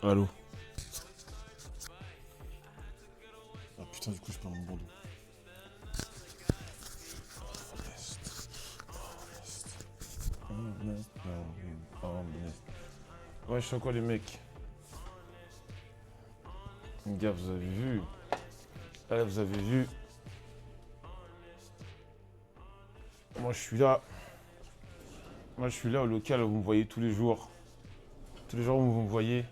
Allô. Ah putain, du coup, je perds mon bandeau. Ouais, je suis quoi les mecs? Les gars, vous avez vu? Ah, vous avez vu? Moi, je suis là. Moi, je suis là au local, vous me voyez tous les jours. Tous les jours, vous me voyez.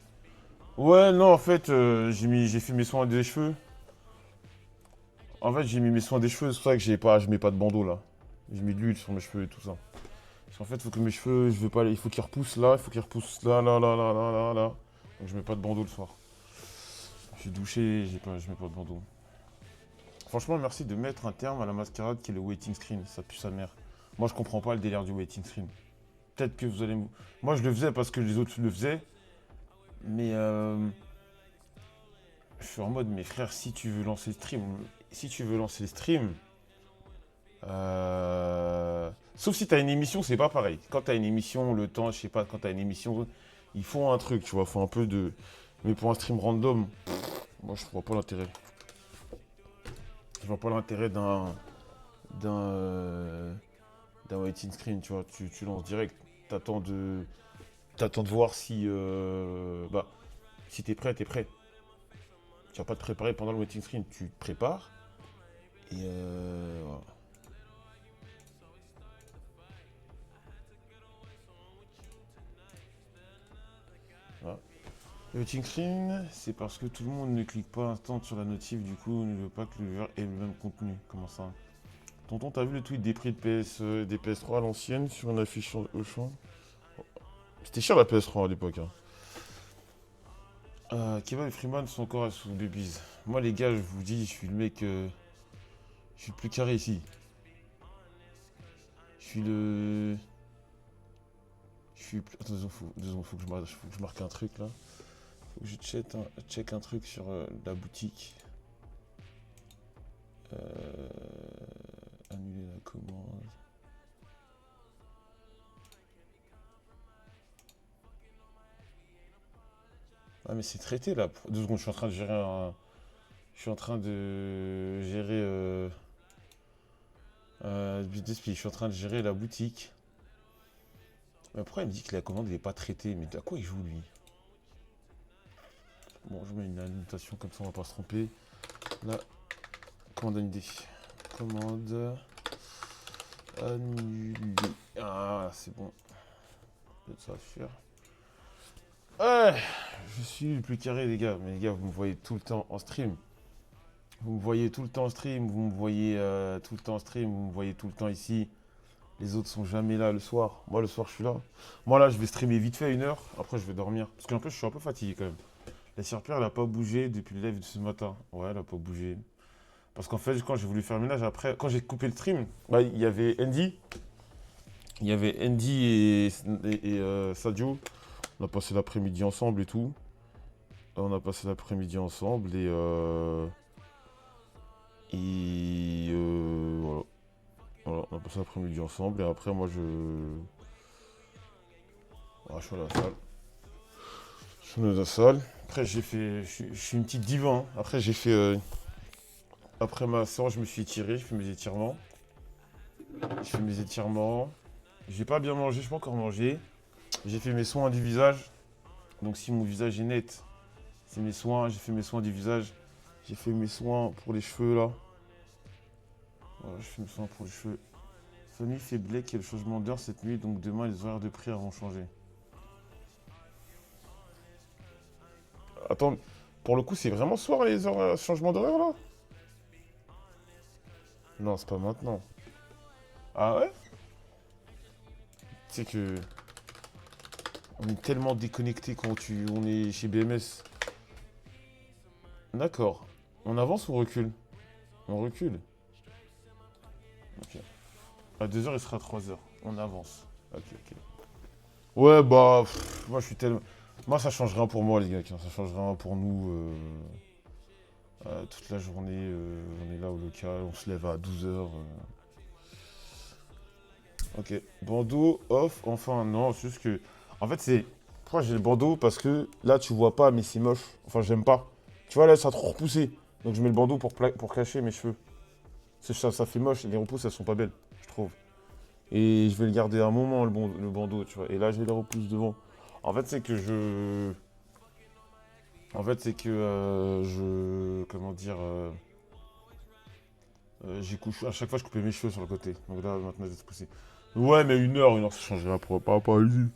Ouais, non, en fait, j'ai fait mes soins des cheveux. En fait, j'ai mis mes soins des cheveux, c'est pour ça que je mets pas de bandeau là. J'ai mis de l'huile sur mes cheveux et tout ça. Parce qu'en fait, il faut que mes cheveux, je veux pas, il faut qu'ils repoussent là, il faut qu'ils repoussent là, là, là, là, là, là, là. Donc je mets pas de bandeau le soir. Je suis douché, je mets pas de bandeau. Franchement, merci de mettre un terme à la mascarade qui est le waiting screen. Ça pue sa mère. Moi, je comprends pas le délire du waiting screen. Peut-être que vous allez me... Moi, je le faisais parce que les autres le faisaient. Mais je suis en mode, mes frères, si tu veux lancer le stream, si tu veux lancer le stream, sauf si t'as une émission, c'est pas pareil. Quand t'as une émission, le temps, je sais pas, quand t'as une émission, ils font un truc, tu vois, faut un peu de... Mais pour un stream random, moi, je vois pas l'intérêt. Je vois pas l'intérêt d'un d'un waiting screen, tu vois. Tu lances direct. T'attends de t'attends de voir si bah si t'es prêt, t'es prêt. Tu vas pas te préparer pendant le waiting screen, tu te prépares et voilà. Voilà. Le waiting screen, c'est parce que tout le monde ne clique pas instant sur la notif, du coup on ne veut pas que le joueur ait le même contenu. Comment ça? Tonton, t'as vu le tweet des prix de des PS3 à l'ancienne sur une affiche au champ? C'était cher la PS3 à l'époque, hein. Kevin et Freeman sont encore sous babies. Moi les gars, je vous dis, je suis le mec, je suis le plus carré ici. Je suis le, je suis. Attends, deux secondes, faut que je marque un truc là. Faut que je check un truc sur la boutique. Annuler la commande. Ah mais c'est traité là. Deux secondes, je suis en train de gérer un. Je suis en train de gérer business, puis je suis en train de gérer la boutique. Mais pourquoi il me dit que la commande n'est pas traitée? Mais à quoi il joue lui? Bon, je mets une annotation comme ça, on va pas se tromper. La commande annulée. Commande annulée. Ah, c'est bon. Peut-être ça va suffire. Ouais, je suis le plus carré, les gars. Mais les gars, vous me voyez tout le temps en stream. Vous me voyez tout le temps en stream. Vous me voyez tout le temps en stream. Vous me voyez tout le temps ici. Les autres sont jamais là le soir. Moi, le soir, je suis là. Moi, là, je vais streamer vite fait 1 heure. Après, je vais dormir. Parce qu'en plus, je suis un peu fatigué quand même. La serpillère, elle a pas bougé depuis le live de ce matin. Ouais, elle a pas bougé. Parce qu'en fait, quand j'ai voulu faire le ménage, après, quand j'ai coupé le stream, bah, il y avait Andy. Il y avait Andy et Sadio. On a passé l'après-midi ensemble et tout. On a passé l'après-midi ensemble et voilà. Voilà, on a passé l'après-midi ensemble et après moi je. Ah, je suis à la salle. Je suis dans la salle. Après j'ai fait. Je suis une petite diva, hein. Après j'ai fait. Après ma séance, je me suis étiré, j'ai fait mes étirements. J'ai fait mes étirements. J'ai pas bien mangé, je pas encore mangé. J'ai fait mes soins du visage. Donc si mon visage est net, c'est mes soins. J'ai fait mes soins du visage. J'ai fait mes soins pour les cheveux là. Voilà, je fais mes soins pour les cheveux. Famille fait Blake et le changement d'heure cette nuit, donc demain les horaires de prière vont changer. Attends, pour le coup, c'est vraiment ce soir les heures, changement d'horaire là? Non, c'est pas maintenant. Ah ouais? Tu sais que on est tellement déconnecté quand on est chez BMS. D'accord. On avance ou on recule? On recule. Ok. À 2 heures, il sera 3 heures. On avance. Ok, ok. Ouais, bah, moi je suis tellement. Moi, ça change rien pour moi, les gars. Ça change rien pour nous. Toute la journée, on est là au local, on se lève à 12 heures. Ok. Bandeau, off, enfin, non, c'est juste que. En fait, c'est. crois que j'ai le bandeau parce que là, tu vois pas, mais c'est moche. Enfin, j'aime pas. Tu vois, là, ça a trop repoussé. Donc, je mets le bandeau pour cacher mes cheveux. Ça fait moche. Les repousses, elles sont pas belles, je trouve. Et je vais le garder un moment, le bandeau, tu vois. Et là, j'ai les repousses devant. En fait, c'est que je. En fait, c'est que je. Comment dire à chaque fois, je coupais mes cheveux sur le côté. Donc là, maintenant, j'ai poussé. Ouais, mais une heure, ça changerait par rapport à lui.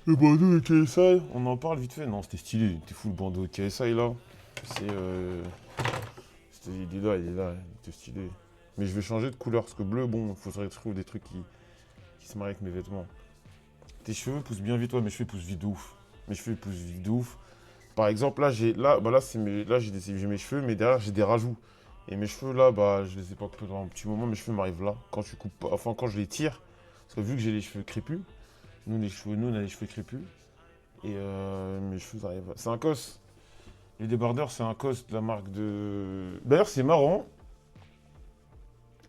Le bandeau de KSI, on en parle vite fait. Non, c'était stylé. T'es fou le bandeau de KSI là. C'est. Il était stylé. Mais je vais changer de couleur parce que bleu, bon, il faudrait que je trouve des trucs qui se marient avec mes vêtements. Tes cheveux poussent bien vite, ouais, mes cheveux poussent vite de ouf. Mes cheveux poussent vite de ouf. Par exemple, là, j'ai mes cheveux, mais derrière, j'ai des rajouts. Et mes cheveux, là, bah, je les ai pas coupés dans un petit moment, mes cheveux m'arrivent là. Quand tu coupes, enfin, quand je les tire, parce que vu que j'ai les cheveux crépus, nous, on a les cheveux crépus. Et mes cheveux arrivent là. C'est un cos. Les débardeurs, c'est un cos de la marque de. D'ailleurs, c'est marrant.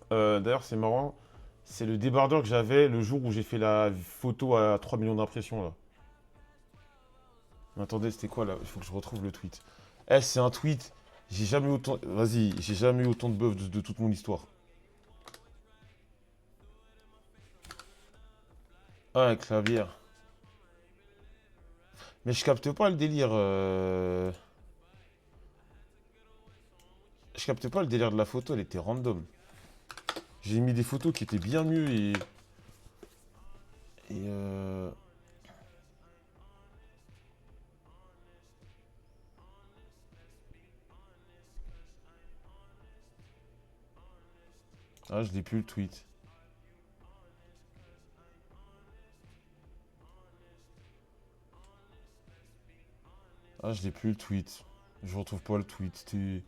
C'est marrant. C'est le débardeur que j'avais le jour où j'ai fait la photo à 3 millions d'impressions, là. Mais attendez, c'était quoi, là? Il faut que je retrouve le tweet. Eh, c'est un tweet. J'ai jamais eu autant. Vas-y, j'ai jamais eu autant de buzz de toute mon histoire. Ah, avec la bière. Mais je capte pas le délire. Je capte pas le délire de la photo, elle était random. J'ai mis des photos qui étaient bien mieux et. Et Ah, je l'ai plus le tweet. Ah, je l'ai plus le tweet. Je retrouve pas le tweet. C'était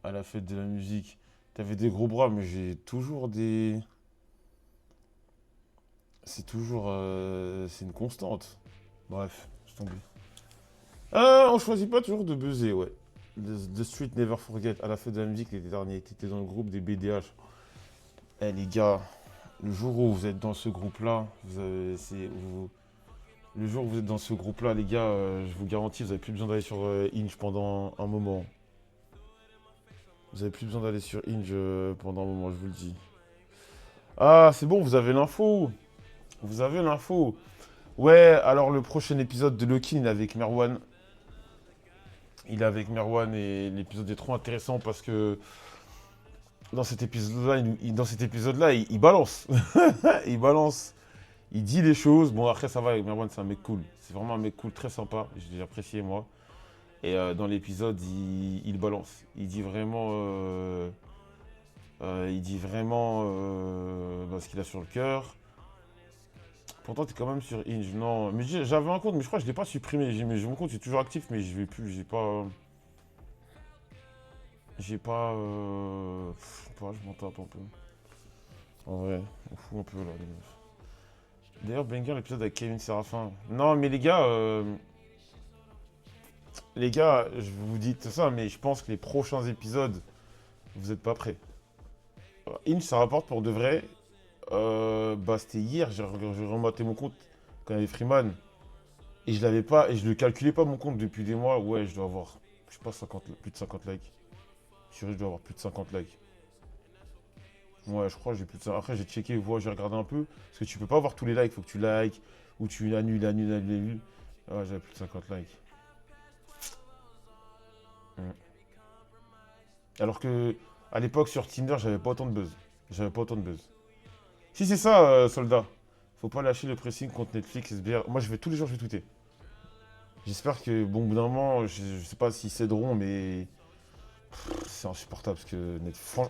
à la fête de la musique. T'avais des gros bras, mais j'ai toujours des. C'est toujours. C'est une constante. Bref, je tombé. Ah, on choisit pas toujours de buzzer, ouais. The Street Never Forget, à la fête de la musique l'été dernier. T'étais dans le groupe des BDH. Eh les gars, le jour où vous êtes dans ce groupe-là, le jour où vous êtes dans ce groupe-là, les gars, je vous garantis, vous avez plus besoin d'aller sur Inge pendant un moment. Vous avez plus besoin d'aller sur Inge pendant un moment, je vous le dis. Ah, c'est bon, vous avez l'info. Vous avez l'info. Ouais, alors le prochain épisode de Loki, il est avec Merwan. Il est avec Merwan et l'épisode est trop intéressant parce que dans cet épisode-là, il balance. Il balance. Il dit les choses. Bon, après, ça va, avec Merwan, c'est un mec cool. C'est vraiment un mec cool, très sympa. J'ai apprécié, moi. Et dans l'épisode, il balance. Il dit vraiment ce qu'il a sur le cœur. Pourtant, t'es quand même sur Inge. Non, mais j'avais un compte, mais je crois que je l'ai pas supprimé. Mon compte est toujours actif, mais je vais plus. J'ai pas. J'ai pas. Je sais pas, je m'en tape un peu. En vrai, on fout un peu là, les meufs. D'ailleurs, banger l'épisode avec Kevin Séraphin. Non, mais les gars, je vous dis tout ça, mais je pense que les prochains épisodes, vous êtes pas prêts. Inch, ça rapporte pour de vrai. C'était hier, j'ai rematé mon compte quand il y avait Freeman. Et je l'avais pas, et je le calculais pas mon compte depuis des mois. Ouais, je dois avoir, je sais pas, plus de 50 likes. Je dois avoir plus de 50 likes. Ouais, je crois que j'ai plus de ça. Après, j'ai checké, j'ai regardé un peu. Parce que tu peux pas voir tous les likes, faut que tu likes. Ou tu annules. Ouais, j'avais plus de 50 likes. Mm. Alors que, à l'époque, sur Tinder, j'avais pas autant de buzz. J'avais pas autant de buzz. Si c'est ça, soldat. Faut pas lâcher le pressing contre Netflix, SBR. Moi, tous les jours, je vais tweeter. J'espère que, bon, au bout d'un moment, je sais pas s'ils céderont, mais c'est insupportable. Parce que,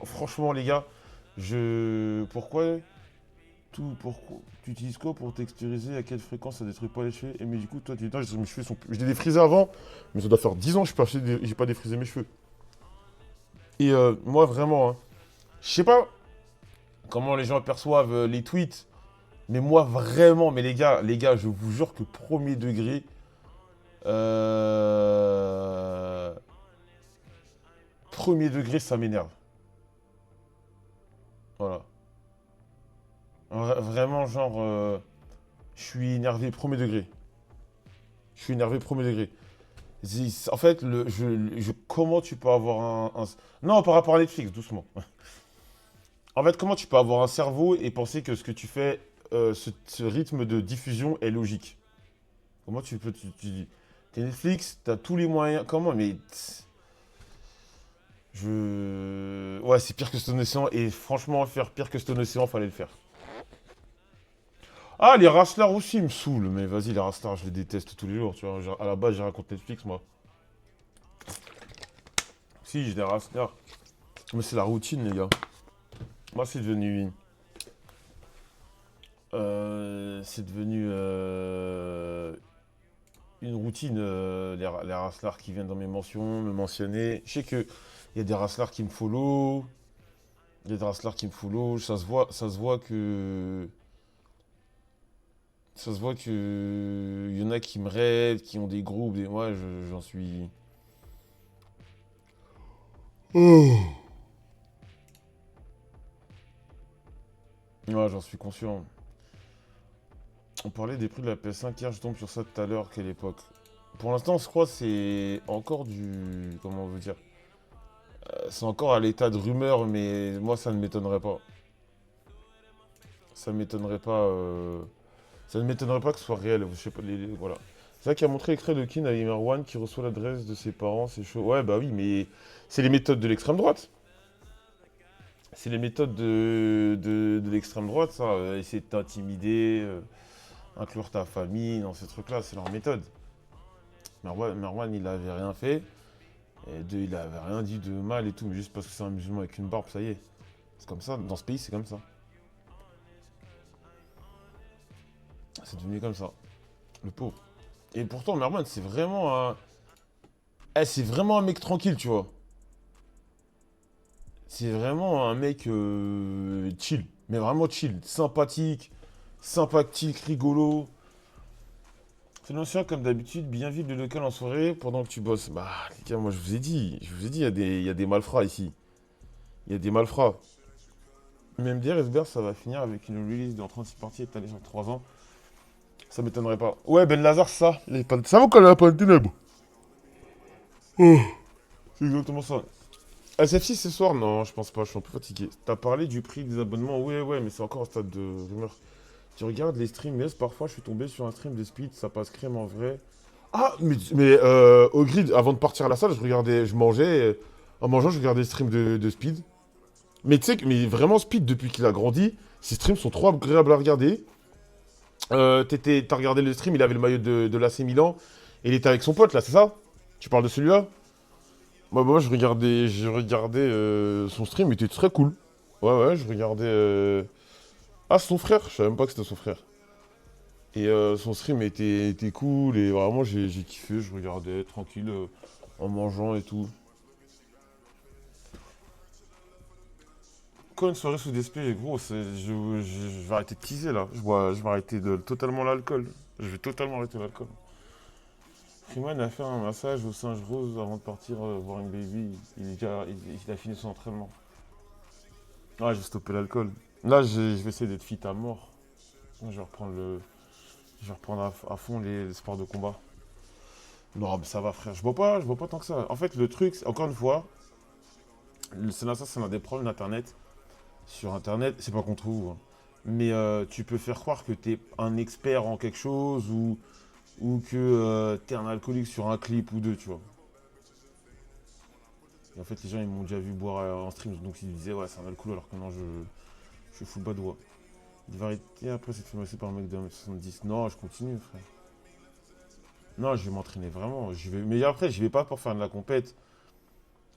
franchement, les gars, pourquoi tu utilises quoi pour texturiser? À quelle fréquence ça détruit pas les cheveux? Et mais du coup, toi, tu dis, non, mes cheveux sont. Je les défrisais avant, mais ça doit faire 10 ans que j'ai pas défrisé mes cheveux. Et moi, vraiment, hein, je sais pas comment les gens perçoivent les tweets, mais moi, vraiment, mais les gars, je vous jure que premier degré, euh, premier degré, ça m'énerve. Voilà. Vraiment, genre, je suis énervé premier degré. suis énervé premier degré. En fait, comment tu peux avoir Non, par rapport à Netflix, doucement. En fait, comment tu peux avoir un cerveau et penser que ce que tu fais, ce rythme de diffusion est logique? Comment tu peux... T'es Netflix, t'as tous les moyens... Comment? Mais... Ouais, c'est pire que Stone Ocean. Et franchement, faire pire que Stone Ocean, fallait le faire. Ah, les Rasslars aussi, ils me saoulent. Mais vas-y, les Rasslars, je les déteste tous les jours, tu vois. À la base, j'ai raconté Netflix, moi. Si, j'ai des Rasslars. Mais c'est la routine, les gars. Moi, c'est devenu... c'est devenu une routine, les Rasslars qui viennent dans mes mentions, me mentionner. Je sais que il y a des Rasslars qui me follow. Il y a des Rasslars qui me follow. Ça se voit que... Ça se voit que... Il y en a qui me raident, qui ont des groupes. Et moi, j'en suis... Oh. Ouais, j'en suis conscient. On parlait des prix de la PS5 hier, je tombe sur ça tout à l'heure. Quelle époque? Pour l'instant, je crois que c'est encore du... Comment on veut dire? C'est encore à l'état de rumeur, mais moi, ça ne m'étonnerait pas. Ça m'étonnerait pas... Ça ne m'étonnerait pas que ce soit réel. Je sais pas, voilà. C'est ça qui a montré l'extrait de Kin à One qui reçoit l'adresse de ses parents, c'est chaud. Ouais, bah oui, mais c'est les méthodes de l'extrême droite. C'est les méthodes de l'extrême droite, ça. Essayer de t'intimider, inclure ta famille dans ces trucs-là, c'est leur méthode. Merwan, il avait rien fait. Et il avait rien dit de mal et tout, mais juste parce que c'est un musulman avec une barbe, ça y est. C'est comme ça, dans ce pays, c'est comme ça. C'est devenu comme ça. Le pauvre. Et pourtant, Merwan, c'est vraiment un. C'est vraiment un mec tranquille, tu vois. C'est vraiment un mec chill. Mais vraiment chill. Sympathique, rigolo. C'est l'ancien, comme d'habitude, bien vivre le local en soirée pendant que tu bosses. Bah, les gars, moi je vous ai dit, il y a des malfrats ici. Il y a des malfrats. Même dire, Esbert, ça va finir avec une release de 36 parties étalée sur 3 ans. Ça m'étonnerait pas. Ouais, Ben Lazare, ça. Ça va quand il a pas de ténèbres. Oh, c'est exactement ça. SFC ce soir? Non, je pense pas, je suis un peu fatigué. T'as parlé du prix des abonnements? Ouais, mais c'est encore un stade de rumeur. Tu regardes les streams, yes, parfois je suis tombé sur un stream de Speed, ça passe crème en vrai. Ah, mais au grid, avant de partir à la salle, je mangeais. En mangeant, je regardais les streams de Speed. Mais tu sais, mais vraiment Speed, depuis qu'il a grandi, ses streams sont trop agréables à regarder. T'as regardé le stream, il avait le maillot de l'AC Milan, et il était avec son pote là, c'est ça? Tu parles de celui-là? Moi, je regardais son stream, il était très cool. Ouais, je regardais. Ah, c'est son frère, je savais même pas que c'était son frère. Et son stream était cool, et vraiment j'ai kiffé, je regardais tranquille, en mangeant et tout. Quand une soirée sous DSP, gros, je vais arrêter de teaser là. Je vais arrêter totalement l'alcool. Je vais totalement arrêter l'alcool. Freeman a fait un massage au singe rose avant de partir voir une baby. Il a fini son entraînement. Ah, j'ai stoppé l'alcool. Là, je vais essayer d'être fit à mort. Moi, je vais reprendre à fond les sports de combat. Non, mais ça va, frère. Je bois pas tant que ça. En fait, le truc, encore une fois, c'est l'un des problèmes d'Internet. Sur Internet, c'est pas contre vous, hein. Mais tu peux faire croire que t'es un expert en quelque chose ou que t'es un alcoolique sur un clip ou deux, tu vois. Et en fait, les gens, ils m'ont déjà vu boire en stream, donc ils disaient, ouais, c'est un alcool, alors que non, je fous le bas de doigt. Il va arrêter après s'être fait masser par un mec de 1m70. Non, je continue, frère. Non, je vais m'entraîner vraiment. Mais après, je vais pas pour faire de la compète.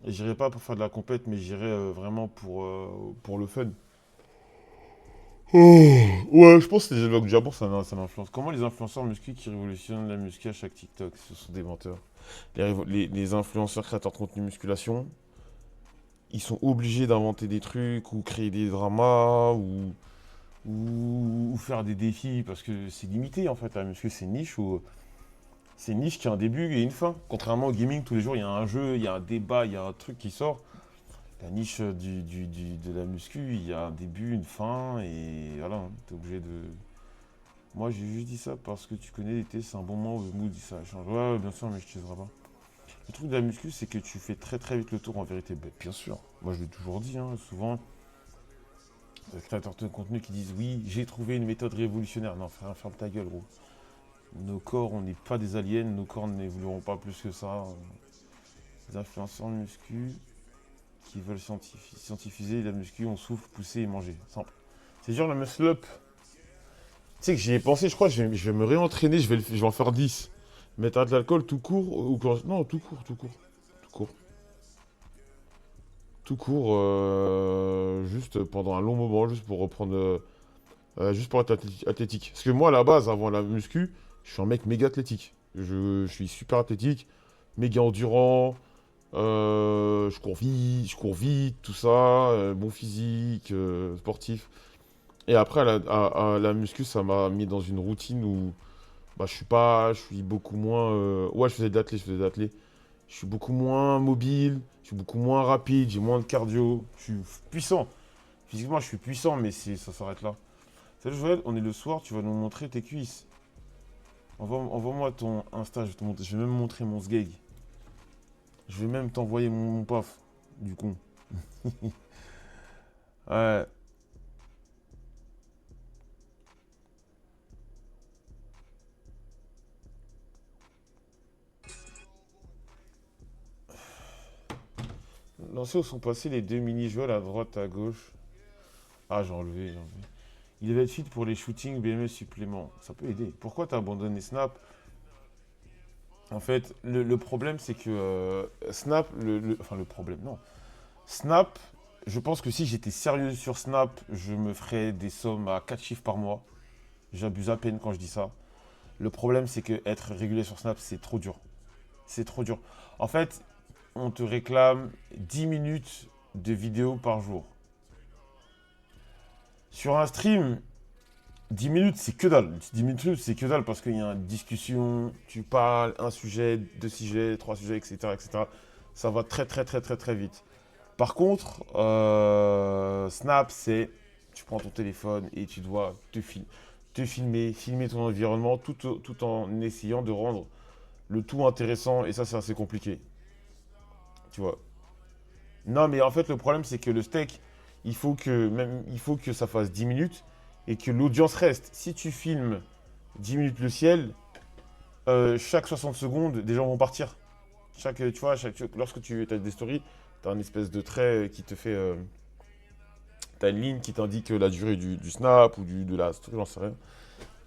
J'irai pas pour faire de la compète, mais j'irai vraiment pour le fun. Oh, ouais, je pense que les éloges du Japon, ça influence. Comment les influenceurs muscu qui révolutionnent la muscu à chaque TikTok? Ce sont des menteurs. Les influenceurs créateurs de contenu musculation, ils sont obligés d'inventer des trucs ou créer des dramas ou faire des défis parce que c'est limité en fait. La muscu, c'est une niche qui a un début et une fin. Contrairement au gaming, tous les jours, il y a un jeu, il y a un débat, il y a un truc qui sort. La niche de la muscu, il y a un début, une fin, et voilà, hein, t'es obligé Moi, j'ai juste dit ça parce que tu connais l'été, c'est un bon moment où le mood, ça change. Ouais, ouais, bien sûr, mais je te pas. Le truc de la muscu, c'est que tu fais très très vite le tour en vérité. Ben, bien sûr. Moi, je l'ai toujours dit, hein, souvent, les créateurs de contenu qui disent oui, j'ai trouvé une méthode révolutionnaire. Non, frère, ferme ta gueule, gros. Nos corps, on n'est pas des aliens, nos corps n'évolueront pas plus que ça. Les influenceurs de muscu qui veulent scientifiser la muscu, on souffle, pousser et manger. Simple. C'est genre le muscle up. Tu sais que j'y ai pensé, je crois, je vais me réentraîner, je vais en faire 10. Mettre de l'alcool tout court, non, tout court, tout court. Tout court. Tout court, juste pendant un long moment, juste pour reprendre, juste pour être athlétique. Parce que moi, à la base, avant la muscu, je suis un mec méga athlétique. Je suis super athlétique, méga endurant, je cours vite, tout ça, bon physique, sportif. Et après, à la muscu, ça m'a mis dans une routine où bah, je suis beaucoup moins. Ouais, je faisais de l'athlé. Je suis beaucoup moins mobile, je suis beaucoup moins rapide, j'ai moins de cardio. Je suis puissant. Physiquement, je suis puissant, mais ça s'arrête là. Salut Joël, on est le soir, tu vas nous montrer tes cuisses. Envoie-moi ton Insta, je vais même montrer mon sgeg. Je vais même t'envoyer mon paf, du con. Ouais. Lancés où sont passés les deux mini-joueurs à droite, à gauche. Ah, j'ai enlevé. Il devait être fit pour les shootings BME supplément. Ça peut aider. Pourquoi t'as abandonné Snap? En fait, le problème, c'est que Snap, enfin le problème, non. Snap, je pense que si j'étais sérieux sur Snap, je me ferais des sommes à 4 chiffres par mois. J'abuse à peine quand je dis ça. Le problème, c'est que être régulier sur Snap, c'est trop dur. C'est trop dur. En fait, on te réclame 10 minutes de vidéo par jour. Sur un stream, 10 minutes, c'est que dalle. 10 minutes, c'est que dalle parce qu'il y a une discussion, tu parles, un sujet, deux sujets, trois sujets, etc., etc. Ça va très, très, très, très, très vite. Par contre, Snap, c'est tu prends ton téléphone et tu dois te filmer, filmer ton environnement tout en essayant de rendre le tout intéressant. Et ça, c'est assez compliqué. Tu vois. Non, mais en fait, le problème, c'est que le steak, il faut que ça fasse 10 minutes et que l'audience reste. Si tu filmes 10 minutes le ciel, chaque 60 secondes, des gens vont partir. Tu vois, lorsque tu as des stories, tu as une espèce de trait qui te fait. Tu as une ligne qui t'indique la durée du snap ou de la story, j'en sais rien.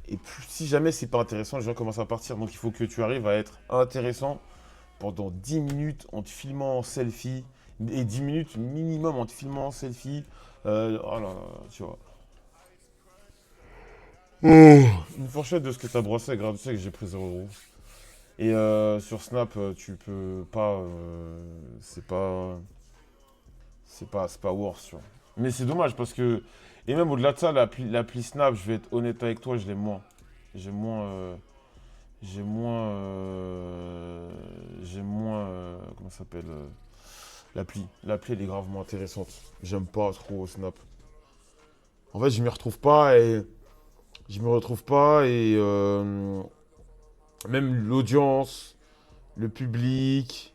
Et si jamais c'est pas intéressant, les gens commencent à partir. Donc il faut que tu arrives à être intéressant pendant 10 minutes en te filmant en selfie. Et 10 minutes minimum en te filmant en selfie. Oh là là, tu vois. Une fourchette de ce que tu as brossé, grave, tu sais que j'ai pris 0 euros. Et sur Snap, tu peux pas. C'est pas worth, tu vois. Mais c'est dommage parce que. Et même au-delà de ça, l'appli Snap, je vais être honnête avec toi, je l'aime moins. J'ai moins. J'ai moins. J'ai moins. Comment ça s'appelle l'appli. L'appli, elle est gravement intéressante. J'aime pas trop Snap. En fait, je m'y retrouve pas et. Je me retrouve pas et. Même l'audience, le public.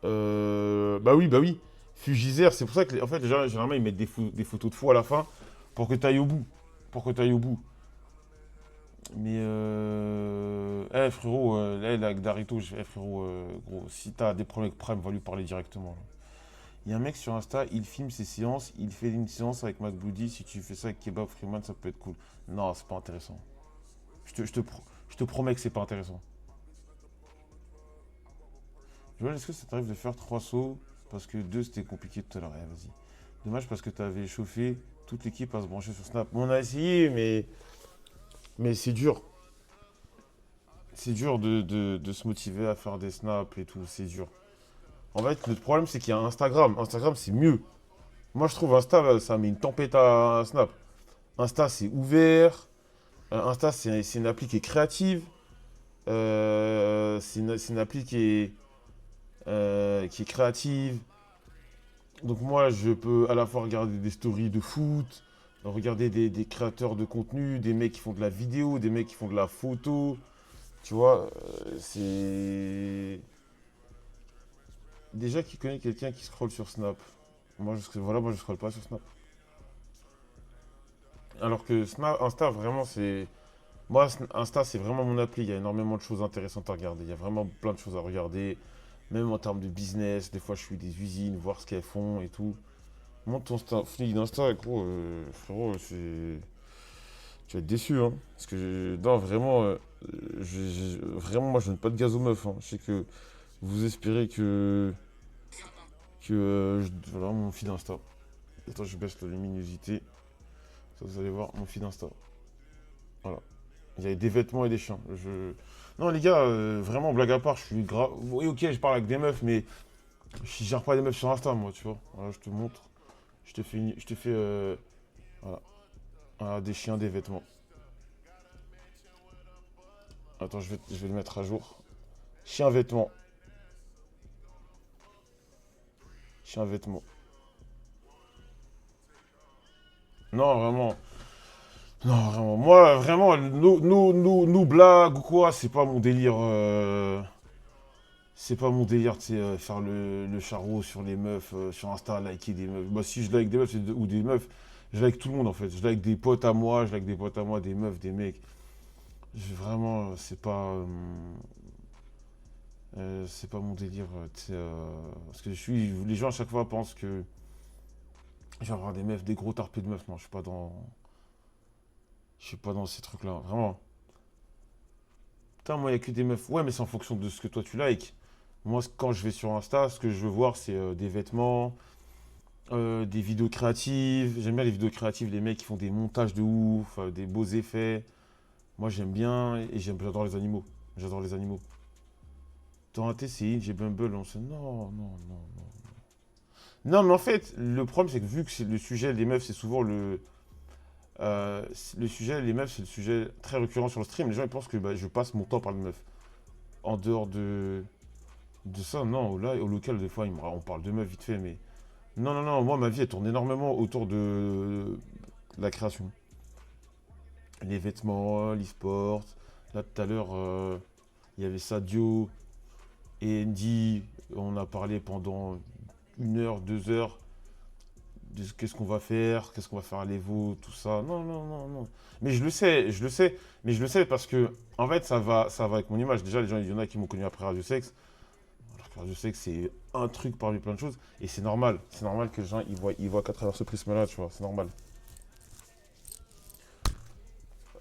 Bah oui, bah oui. Fugisaire, c'est pour ça que en fait, les gens, généralement, ils mettent des photos de faux à la fin pour que tu ailles au bout. Pour que tu ailles au bout. Mais frérot, là, avec Darito, frérot, gros, si t'as des problèmes avec Prime, va lui parler directement. Il y a un mec sur Insta, il filme ses séances, il fait une séance avec McBloody. Si tu fais ça avec Kebab Freeman, ça peut être cool. Non, c'est pas intéressant. Je te promets que c'est pas intéressant. Joël, est-ce que ça t'arrive de faire 3 sauts parce que 2 c'était compliqué tout à l'heure? Vas-y. Dommage parce que t'avais chauffé toute l'équipe à se brancher sur Snap. On a essayé, mais c'est dur. C'est dur de se motiver à faire des snaps et tout, c'est dur. En fait, le problème, c'est qu'il y a Instagram. Instagram, c'est mieux. Moi, je trouve Insta, ça met une tempête à Snap. Insta, c'est ouvert. Insta, c'est une appli qui est créative. C'est une appli qui est créative. Donc moi, je peux à la fois regarder des stories de foot, regarder des créateurs de contenu, des mecs qui font de la vidéo, des mecs qui font de la photo. Tu vois, c'est. Déjà qui connaît quelqu'un qui scrolle sur Snap. Moi, je scrolle pas sur Snap. Alors que Snap, Insta, vraiment, c'est. Moi, Insta, c'est vraiment mon appli. Il y a énormément de choses intéressantes à regarder. Il y a vraiment plein de choses à regarder. Même en termes de business. Des fois, je suis des usines, voir ce qu'elles font et tout. Monte ton feed d'Insta, gros, frérot, c'est. Tu vas être déçu, hein. Parce que, non, vraiment, vraiment, moi, je donne pas de gaz aux meufs, hein. Je sais que vous espérez voilà, mon feed Insta. Attends, je baisse la luminosité. Ça, vous allez voir mon feed Insta. Voilà. Il y a des vêtements et des chiens. Non, les gars, vraiment, blague à part, je suis grave. Oui, ok, je parle avec des meufs, mais je gère pas les meufs sur Insta, moi, tu vois. Voilà, je te montre. Je te fais voilà. Voilà, des chiens, des vêtements. Attends, je vais le mettre à jour. Chien, vêtements. Chien, vêtements. Non, vraiment. Non, vraiment. Moi, vraiment, nous blagues ou quoi, c'est pas mon délire. C'est pas mon délire, tu sais, faire le charreau sur les meufs, sur Insta, liker des meufs. Bah, si je like des meufs ou des meufs, je like tout le monde en fait. Je like des potes à moi, je like des potes à moi, des meufs, des mecs. Vraiment, c'est pas mon délire, tu sais, parce que les gens à chaque fois pensent que je vais avoir des meufs, des gros tarpés de meufs. Non, je suis pas dans ces trucs-là, vraiment. Putain, moi, il y a que des meufs. Ouais, mais c'est en fonction de ce que toi tu likes. Moi, quand je vais sur Insta, ce que je veux voir, c'est des vêtements, des vidéos créatives. J'aime bien les vidéos créatives, les mecs qui font des montages de ouf, des beaux effets. Moi, j'aime bien et j'adore les animaux. J'adore les animaux. Dans un TCI, j'ai Bumble, on se. Non, non, non, non. Non, mais en fait, le problème, c'est que vu que c'est le sujet, les meufs, c'est souvent le sujet, les meufs, c'est le sujet très récurrent sur le stream. Les gens, ils pensent que bah, je passe mon temps par les meufs. En dehors de ça, non, là, au local, des fois, on parle de meufs vite fait, mais. Non, non, non, moi, ma vie, elle tourne énormément autour de la création. Les vêtements, l'e-sport. Là, tout à l'heure, il y avait Sadio et Andy. On a parlé pendant 1 heure, 2 heures de qu'est-ce qu'on va faire, qu'est-ce qu'on va faire à l'Evo, tout ça. Non, non, non, non. Mais je le sais, mais je le sais parce que, en fait, ça va avec mon image. Déjà, les gens, il y en a qui m'ont connu après Radio Sex. Alors que Radio Sex, c'est un truc parmi plein de choses. Et c'est normal. C'est normal que les gens, ils voient qu'à travers ce prisme-là, tu vois. C'est normal.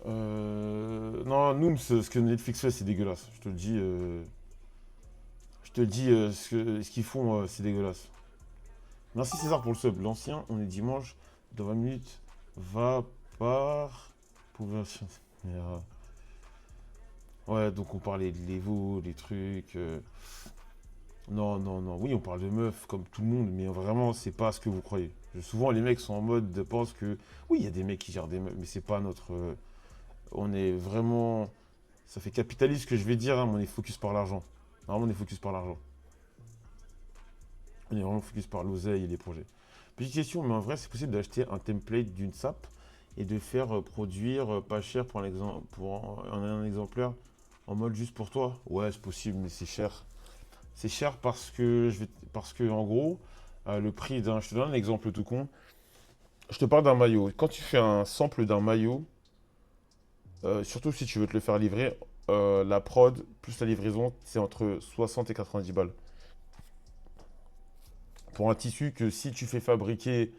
Non, nous, ce que Netflix fait, c'est dégueulasse. Je te le dis. Je te le dis, ce qu'ils font, c'est dégueulasse. Merci César pour le sub. L'ancien, on est dimanche, dans 20 minutes, va par. Pour ouais, donc on parlait de l'Evo, des trucs. Non, non, non. Oui, on parle de meufs comme tout le monde, mais vraiment, c'est pas ce que vous croyez. Souvent, les mecs sont en mode de pensent que. Oui, il y a des mecs qui gèrent des meufs, mais c'est pas notre. On est vraiment. Ça fait capitaliste ce que je vais dire, hein, mais on est focus par l'argent. Vraiment, on est focus par l'argent. On est vraiment focus par l'oseille et les projets. Petite question, mais en vrai, c'est possible d'acheter un template d'une SAP et de faire produire pas cher pour un exemplaire en mode juste pour toi? Ouais, c'est possible, mais c'est cher. C'est cher parce que en gros, le prix d'un. Je te donne un exemple tout con. Je te parle d'un maillot. Quand tu fais un sample d'un maillot, surtout si tu veux te le faire livrer, la prod plus la livraison, c'est entre 60 et 90 balles. Pour un tissu que si tu fais fabriquer,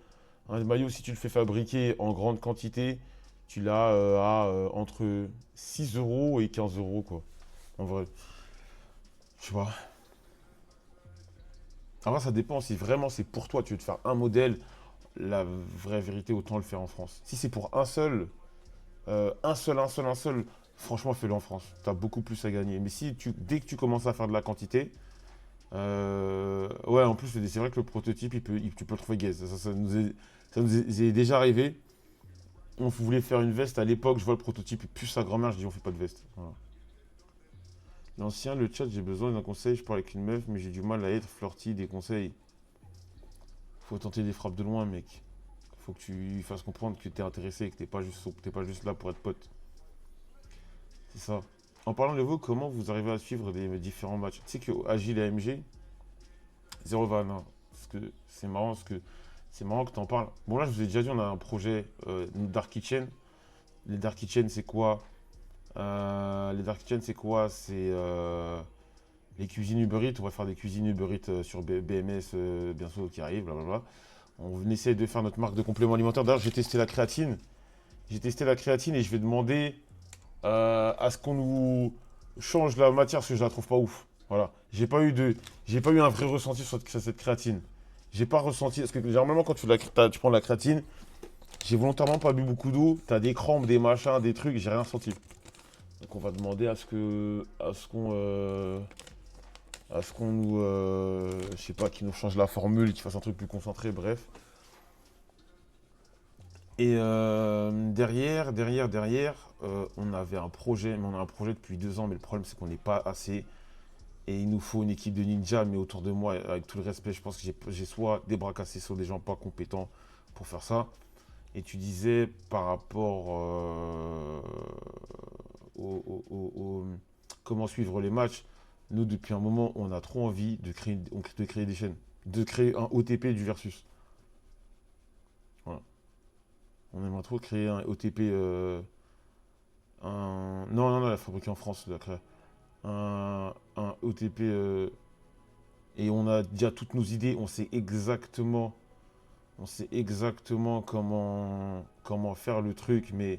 un maillot, si tu le fais fabriquer en grande quantité, tu l'as à entre 6 euros et 15 euros, quoi. En vrai, tu vois. Alors ça dépend si vraiment c'est pour toi, tu veux te faire un modèle, la vraie vérité, autant le faire en France. Si c'est pour un seul, franchement, fais-le en France. Tu as beaucoup plus à gagner. Mais dès que tu commences à faire de la quantité, ouais, en plus, c'est vrai que le prototype, tu peux le trouver gaze. Ça nous est déjà arrivé. On voulait faire une veste à l'époque, je vois le prototype, et plus sa grand-mère, je dis on fait pas de veste. Voilà. L'ancien, le chat, j'ai besoin d'un conseil, je parle avec une meuf, mais j'ai du mal à être flirty, des conseils. Faut tenter des frappes de loin, mec. Faut que tu lui fasses comprendre que tu es intéressé et que t'es pas juste là pour être pote. C'est ça. En parlant de vous, comment vous arrivez à suivre les différents matchs? Tu sais que Agile et AMG, 0 van, hein. Parce que c'est marrant que tu en parles. Bon là, je vous ai déjà dit, on a un projet Dark Kitchen. Les Dark Kitchen, c'est quoi? Les Dark Kitchen, c'est quoi? C'est les cuisines Uber Eats. On va faire des cuisines Uber Eats sur BMS bientôt qui arrive, blablabla. On essaie de faire notre marque de complément alimentaire. D'ailleurs, j'ai testé la créatine. J'ai testé la créatine et je vais demander à ce qu'on nous change la matière parce que je la trouve pas ouf. Voilà. J'ai pas eu un vrai ressenti sur cette créatine. J'ai pas ressenti. Parce que généralement, quand tu prends de la créatine, j'ai volontairement pas bu beaucoup d'eau. T'as des crampes, des machins, des trucs. J'ai rien ressenti. Donc on va demander à ce qu'on nous, je sais pas, qui nous change la formule, qui fasse un truc plus concentré, bref. Et derrière, on avait un projet, mais on a un projet depuis 2 ans, mais le problème c'est qu'on n'est pas assez. Et il nous faut une équipe de ninjas, mais autour de moi, avec tout le respect, je pense que j'ai soit des bras cassés, soit des gens pas compétents pour faire ça. Et tu disais par rapport comment suivre les matchs, nous depuis un moment, on a trop envie de créer des chaînes, de créer un OTP du versus. Voilà. On aimerait trop créer un OTP, non, la fabriquer en France, la créer. Un OTP, et on a déjà toutes nos idées, on sait exactement comment faire le truc, mais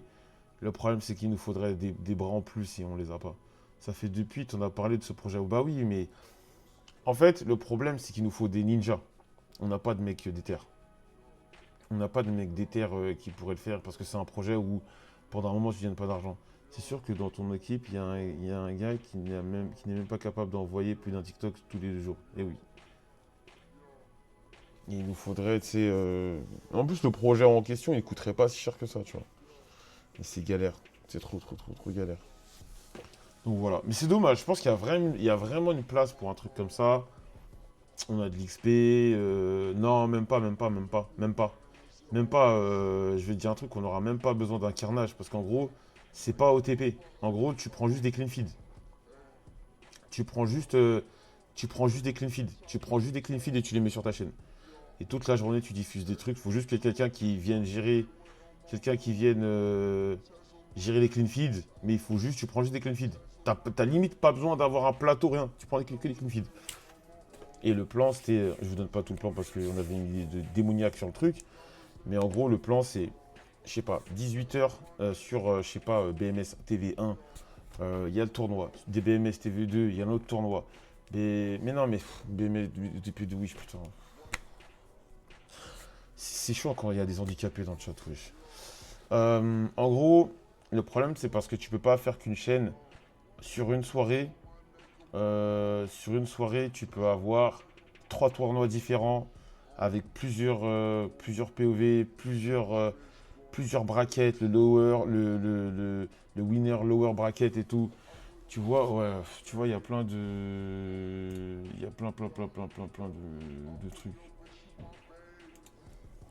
le problème c'est qu'il nous faudrait des bras en plus et on les a pas. Ça fait depuis, tu en as parlé de ce projet. Bah oui, mais en fait, le problème c'est qu'il nous faut des ninjas. On n'a pas de mecs déter. On n'a pas de mecs déter qui pourraient le faire parce que c'est un projet où pendant un moment tu gagnes pas d'argent. C'est sûr que dans ton équipe, il y a un gars qui n'est même pas capable d'envoyer plus d'un TikTok tous les 2 jours. Et oui. Il nous faudrait, tu sais. En plus, le projet en question, il coûterait pas si cher que ça, tu vois. Mais c'est galère. C'est trop galère. Donc voilà. Mais c'est dommage. Je pense il y a vraiment une place pour un truc comme ça. On a de l'XP. Non, même pas. Je vais te dire un truc, on n'aura même pas besoin d'un carnage. Parce qu'en gros, c'est pas OTP. En gros, tu prends juste des clean feeds. Tu prends juste, tu prends juste des clean feeds. Tu prends juste des clean feeds et tu les mets sur ta chaîne. Et toute la journée, tu diffuses des trucs. Il faut juste qu'il y ait quelqu'un qui vienne gérer. Quelqu'un qui vienne gérer les clean feeds. Mais il faut juste, tu prends juste des clean feeds. T'as limite pas besoin d'avoir un plateau, rien. Tu prends que des clean feeds. Et le plan, c'était. Je vous donne pas tout le plan parce qu'on avait une idée de démoniaque sur le truc. Mais en gros, le plan, c'est, je sais pas, 18h sur, je sais pas, BMS TV1. Il y a le tournoi. Des BMS TV2, il y a un autre tournoi. Mais non, mais BMS depuis de Wish, putain. C'est chaud quand il y a des handicapés dans le chat, wesh. En gros, le problème, c'est parce que tu peux pas faire qu'une chaîne sur une soirée. Sur une soirée, tu peux avoir 3 tournois différents avec plusieurs POV, plusieurs brackets, le lower, le winner lower bracket et tout. Tu vois, ouais, tu vois, il y a plein de. Il y a plein de trucs.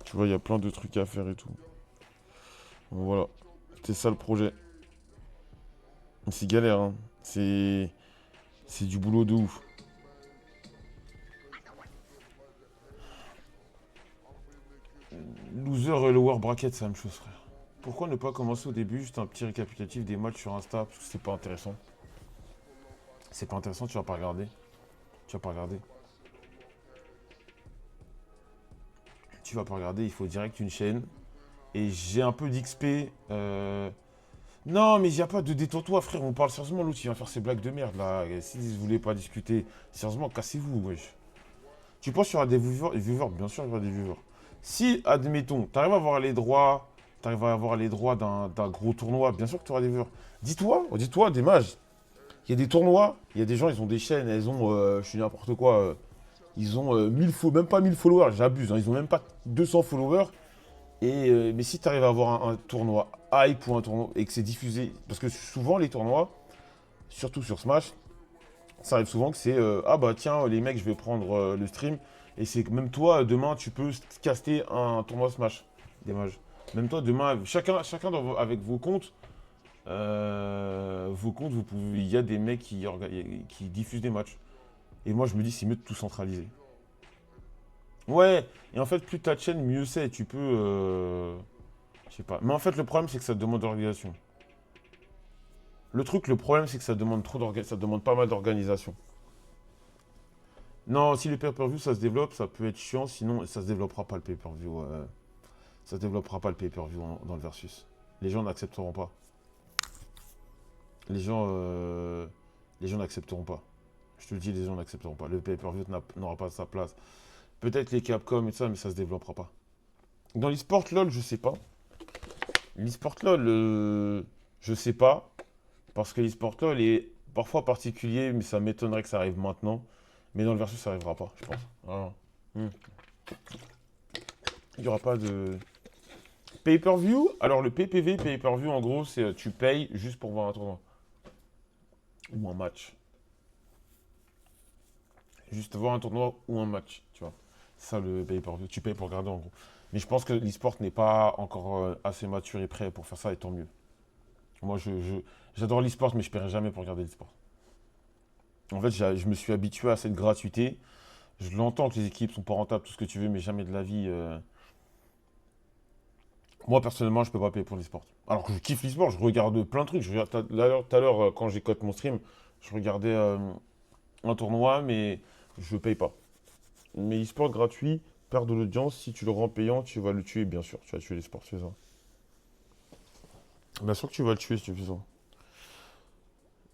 Tu vois, il y a plein de trucs à faire et tout. Donc voilà. C'était ça le projet. C'est galère, hein. C'est du boulot de ouf. Loser et lower bracket, c'est la même chose, frère. Pourquoi ne pas commencer au début juste un petit récapitulatif des matchs sur Insta? Parce que c'est pas intéressant. C'est pas intéressant, tu vas pas regarder. Tu vas pas regarder. Tu vas pas regarder, il faut direct une chaîne. Et j'ai un peu d'XP. Non, mais il n'y a pas de détourne-toi, frère. On parle sérieusement, l'autre, il va faire ses blagues de merde, là. Si vous voulez pas discuter, sérieusement, cassez-vous, wesh. Tu penses qu'il y aura des viewers? Bien sûr, il y aura des viewers. Si, admettons, tu arrives à avoir les droits d'un gros tournoi, bien sûr que tu auras des viewers. Dis-toi, des mages. Il y a des tournois, il y a des gens, ils ont des chaînes, elles ont, je suis n'importe quoi, ils ont même pas 1000 followers, j'abuse, hein, ils ont même pas 200 followers. Mais si tu arrives à avoir un tournoi hype ou un tournoi et que c'est diffusé, parce que souvent les tournois, surtout sur Smash, ça arrive souvent que c'est ah bah tiens les mecs je vais prendre le stream et c'est que même toi demain tu peux caster un tournoi Smash. Dommage. Même toi, demain, chacun avec vos comptes, il y a des mecs qui diffusent des matchs. Et moi, je me dis, c'est mieux de tout centraliser. Ouais, et en fait, plus ta chaîne, mieux c'est. Tu peux. Je sais pas. Mais en fait, le problème, c'est que ça demande d'organisation. Le problème, c'est que ça demande ça demande pas mal d'organisation. Non, si le pay-per-view, ça se développe, ça peut être chiant, sinon, ça se développera pas le pay-per-view. Ça se développera pas le pay-per-view dans le versus. Les gens n'accepteront pas. Les gens, euh, les gens n'accepteront pas. Je te le dis, les gens n'accepteront pas. Le pay-per-view n'aura pas sa place. Peut-être les Capcom et tout ça, mais ça se développera pas. Dans l'e-sport LOL, je sais pas. L'e-sport LOL, je sais pas. Parce que l'e-sport LOL est parfois particulier, mais ça m'étonnerait que ça arrive maintenant. Mais dans le versus, ça arrivera pas, je pense. Voilà. Hmm. Il n'y aura pas de. Pay-per-view? Alors le PPV, pay-per-view, en gros, c'est tu payes juste pour voir un tournoi. Ou un match. Juste voir un tournoi ou un match, tu vois. C'est ça le pay-per-view. Tu payes pour regarder en gros. Mais je pense que l'e-sport n'est pas encore assez mature et prêt pour faire ça, et tant mieux. Moi, j'adore l'e-sport, mais je ne paierai jamais pour regarder l'e-sport. En fait, je me suis habitué à cette gratuité. Je l'entends que les équipes sont pas rentables, tout ce que tu veux, mais jamais de la vie. Moi, personnellement, je peux pas payer pour l'e-sport. Alors que je kiffe l'e-sport, je regarde plein de trucs. Je regarde, tout à l'heure, quand j'ai coté mon stream, je regardais un tournoi, mais je paye pas. Mais e-sport gratuit, perd de l'audience. Si tu le rends payant, tu vas le tuer, bien sûr. Tu vas tuer l'e-sport, c'est ça. Bien sûr que tu vas le tuer si tu fais ça.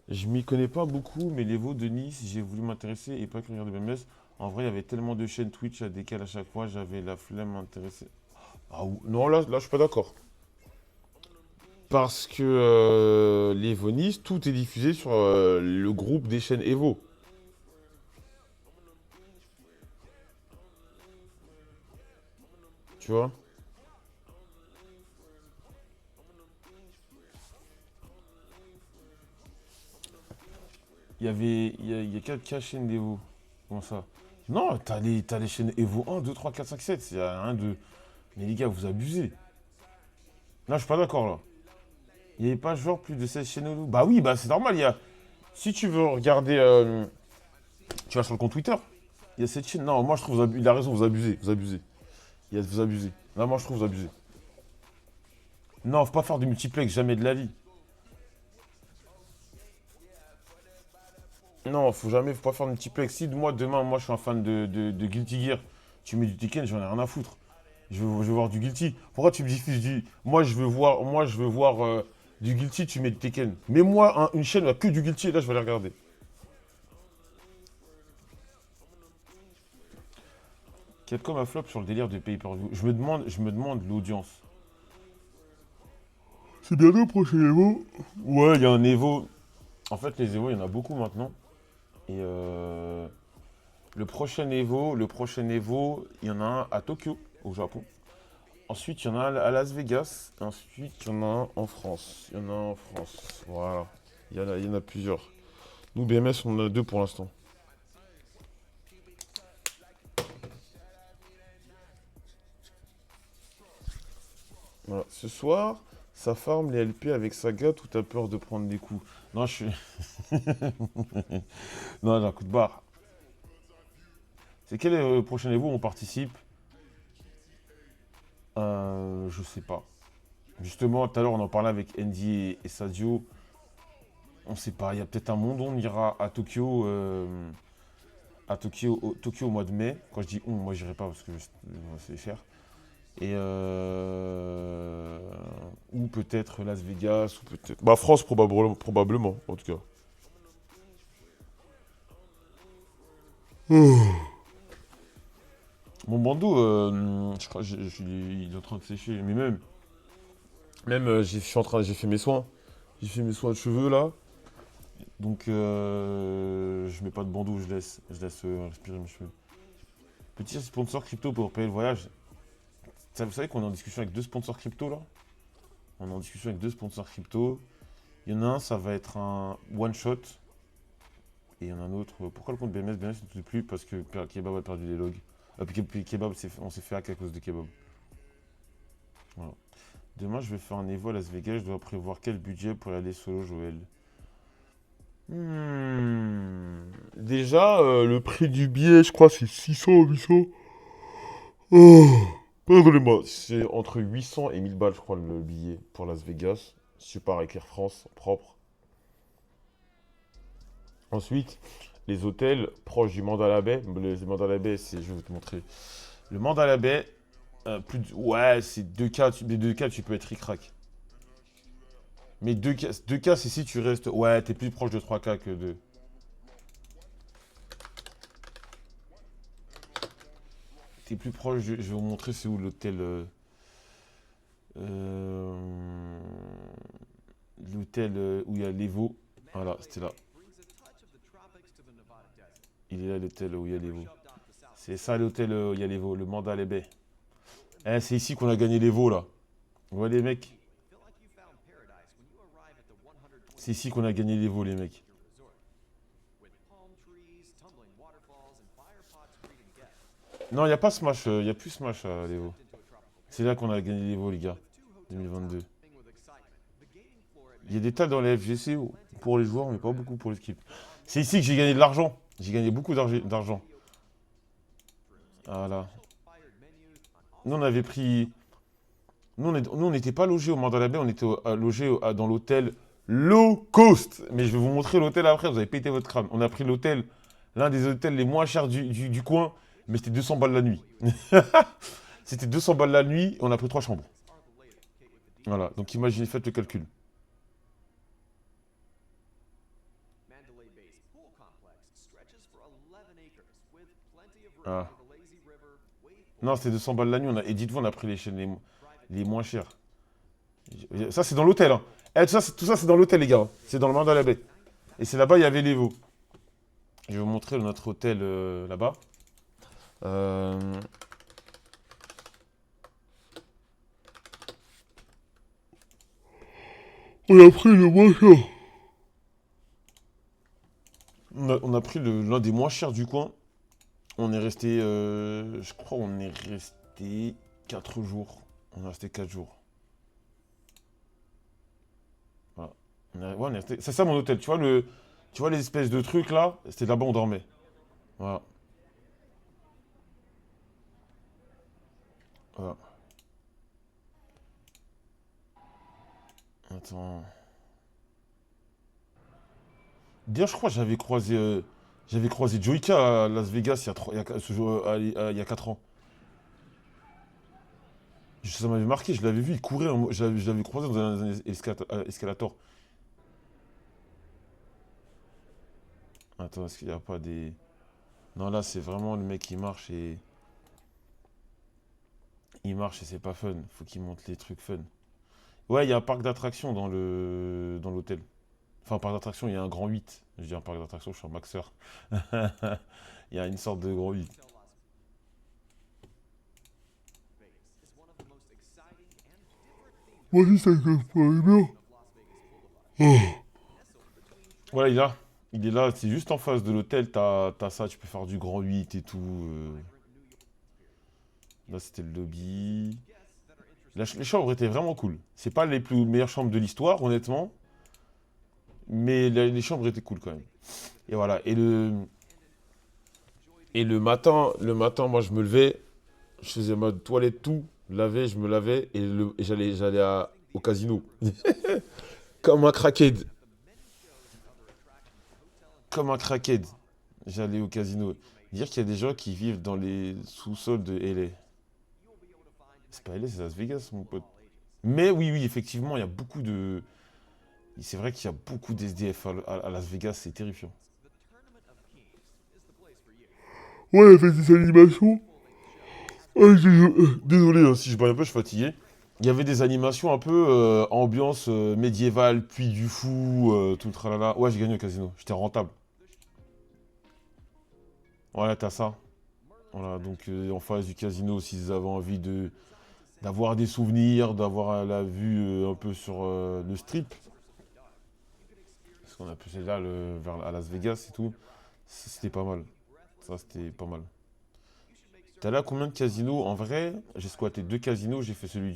Je m'y connais pas beaucoup, mais les veaux de Nice, j'ai voulu m'intéresser et pas que regarder BMS. En vrai, il y avait tellement de chaînes Twitch à desquelles à chaque fois j'avais la flemme m'intéresser. Ah non, là, je suis pas d'accord. Parce que les Evo Nice, tout est diffusé sur le groupe des chaînes Evo. Tu vois? Il y a 4 chaînes d'Evo. Comment ça? Non, t'as les chaînes Evo 1, 2, 3, 4, 5, 7. Il y a un, 2. Mais les gars, vous abusez. Là, je suis pas d'accord là. Il n'y avait pas genre plus de 16 chaînes Evo. Bah oui, bah c'est normal. Si tu veux regarder, tu vas sur le compte Twitter. Il y a cette chaîne. Non, moi je trouve, il a raison, vous abusez. Vous abusez. Vous abusez. Non, moi je trouve vous abusez. Non, faut pas faire du multiplex, jamais de la vie. Non, faut pas faire de multiplex. Si moi, demain, moi je suis un fan de Guilty Gear, tu mets du Tekken, j'en ai rien à foutre. Je veux voir du Guilty. Pourquoi tu me diffuses du. Moi je veux voir du Guilty, tu mets du Tekken. Mais moi, une chaîne où il n'y a que du Guilty, là je vais la regarder. Capcom a flop sur le délire de pay-per-view. Je me demande l'audience. C'est bientôt le prochain Evo. Ouais, il y a un Evo. En fait, les Evo, il y en a beaucoup maintenant. Et le prochain Evo, il y en a un à Tokyo, au Japon. Ensuite, il y en a un à Las Vegas. Ensuite, il y en a un en France. Il y en a un en France. Voilà. Il y en a plusieurs. Nous, BMS, on en a deux pour l'instant. Voilà. Ce soir, ça farm les LP avec Saga, tout a peur de prendre des coups. Non, je suis. Non, j'ai un coup de barre. C'est quel est le prochain Evo où on participe? Je sais pas. Justement, tout à l'heure, on en parlait avec Andy et Sadio. On sait pas. Il y a peut-être un monde où on ira à Tokyo. Tokyo au mois de mai. Quand je dis on, moi j'irai pas parce que c'est cher. Et ou peut-être Las Vegas, ou peut-être. Bah France probablement, en tout cas. Mon bandeau, je crois, il est en train de sécher. Mais même, j'ai fait mes soins. J'ai fait mes soins de cheveux là. Donc je mets pas de bandeau, je laisse respirer mes cheveux. Petit sponsor crypto pour payer le voyage. Ça, vous savez qu'on est en discussion avec deux sponsors crypto là? On est en discussion avec deux sponsors crypto. Il y en a un, ça va être un one shot. Et il y en a un autre. Pourquoi le compte BMS? BMS ne plus parce que Kebab a perdu les logs. Puis Kebab, on s'est fait hack à cause de Kebab. Voilà. Demain, je vais faire un Evo à Las Vegas. Je dois prévoir quel budget pour y aller solo, Joël? Déjà, le prix du billet, je crois, c'est 600, 800. Oh, pardonnez-moi. C'est entre 800 et 1000 balles, je crois, le billet pour Las Vegas. Si tu pars avec Air France, propre. Ensuite, les hôtels proches du Mandala Bay. Le Mandala Bay, c'est, je vais te montrer. Le Mandala Bay, ouais, c'est 2K. Des 2K, tu peux être ric-rac. Mais 2K, c'est si tu restes. Ouais, t'es plus proche de 3K que de. T'es plus proche. Je vais vous montrer c'est où l'hôtel. Euh, L'hôtel où il y a l'Evo. Voilà, c'était là. Il est là l'hôtel où il y a l'Evo. C'est ça l'hôtel où il y a l'Evo, le Mandalay Bay. Eh, c'est ici qu'on a gagné l'Evo là. Vous voyez les mecs? C'est ici qu'on a gagné l'Evo les mecs. Non, il n'y a pas Smash, il n'y a plus Smash à l'Evo. C'est là qu'on a gagné l'Evo les gars. 2022. Il y a des tas dans les FGC pour les joueurs, mais pas beaucoup pour l'équipe. C'est ici que j'ai gagné de l'argent. J'ai gagné beaucoup d'argent. Voilà. Nous, on avait pris. Nous, on n'était pas logés au Mandalay Bay, on était logés dans l'hôtel low cost. Mais je vais vous montrer l'hôtel après, vous avez pété votre crâne. On a pris l'hôtel, l'un des hôtels les moins chers du coin, mais c'était 200 balles la nuit. C'était 200 balles la nuit, et on a pris 3 chambres. Voilà, donc imaginez, faites le calcul. Ah. Non, c'était 200 balles la nuit, et dites-vous, on a pris les chaînes les moins chères. Ça, c'est dans l'hôtel. Hein. Eh, tout ça, c'est dans l'hôtel, les gars. C'est dans le Mandalay Bay. Et c'est là-bas, il y avait l'Evo. Je vais vous montrer notre hôtel là-bas. Euh, On a pris le moins cher. On a pris l'un des moins chers du coin. On est resté, je crois, on est resté 4 jours. On est resté 4 jours. Voilà. Ouais, on est resté. C'est ça mon hôtel. Tu vois les espèces de trucs là. C'était là-bas on dormait. Voilà. Voilà. Attends. D'ailleurs, je crois que j'avais croisé Joyka à Las Vegas il y a 4 ans. Ça m'avait marqué, je l'avais vu, il courait, je l'avais croisé dans un escalator. Attends, est-ce qu'il n'y a pas des... Non, là, c'est vraiment le mec qui marche et... Il marche et c'est pas fun. Faut qu'il monte les trucs fun. Ouais, il y a un parc d'attractions dans l'hôtel. Enfin, un parc d'attractions, il y a un grand 8. Je dis un parc d'attractions, je suis un maxeur. Il y a une sorte de grand 8. Moi aussi, ça me paraît bien. Voilà, il est là. Il est là, c'est juste en face de l'hôtel, t'as ça, tu peux faire du grand 8 et tout. Là, c'était le lobby. Les chambres étaient vraiment cool. C'est pas les plus meilleures chambres de l'histoire, honnêtement. Mais les chambres étaient cool quand même. Et voilà. Et le matin, moi, je me levais, je faisais mode toilette tout, je me lavais et j'allais au casino. Comme un crackhead. Comme un crackhead. J'allais au casino. Dire qu'il y a des gens qui vivent dans les sous-sols de LA. C'est pas LA, c'est Las Vegas, mon pote. Mais oui, oui, effectivement, il y a beaucoup de. C'est vrai qu'il y a beaucoup d'SDF à Las Vegas, c'est terrifiant. Ouais, elle fait des animations. Désolé hein, si je bois un peu, je suis fatigué. Il y avait des animations un peu ambiance médiévale, puis du fou, tout le tralala. Ouais, j'ai gagné au casino, j'étais rentable. Voilà, t'as ça. Voilà, donc en face du casino, s'ils avaient envie d'avoir des souvenirs, d'avoir la vue un peu sur le strip, parce qu'on a plus là à Las Vegas et tout, c'était pas mal. Ça, c'était pas mal. T'as là combien de casinos? En vrai, j'ai squatté deux casinos. J'ai fait celui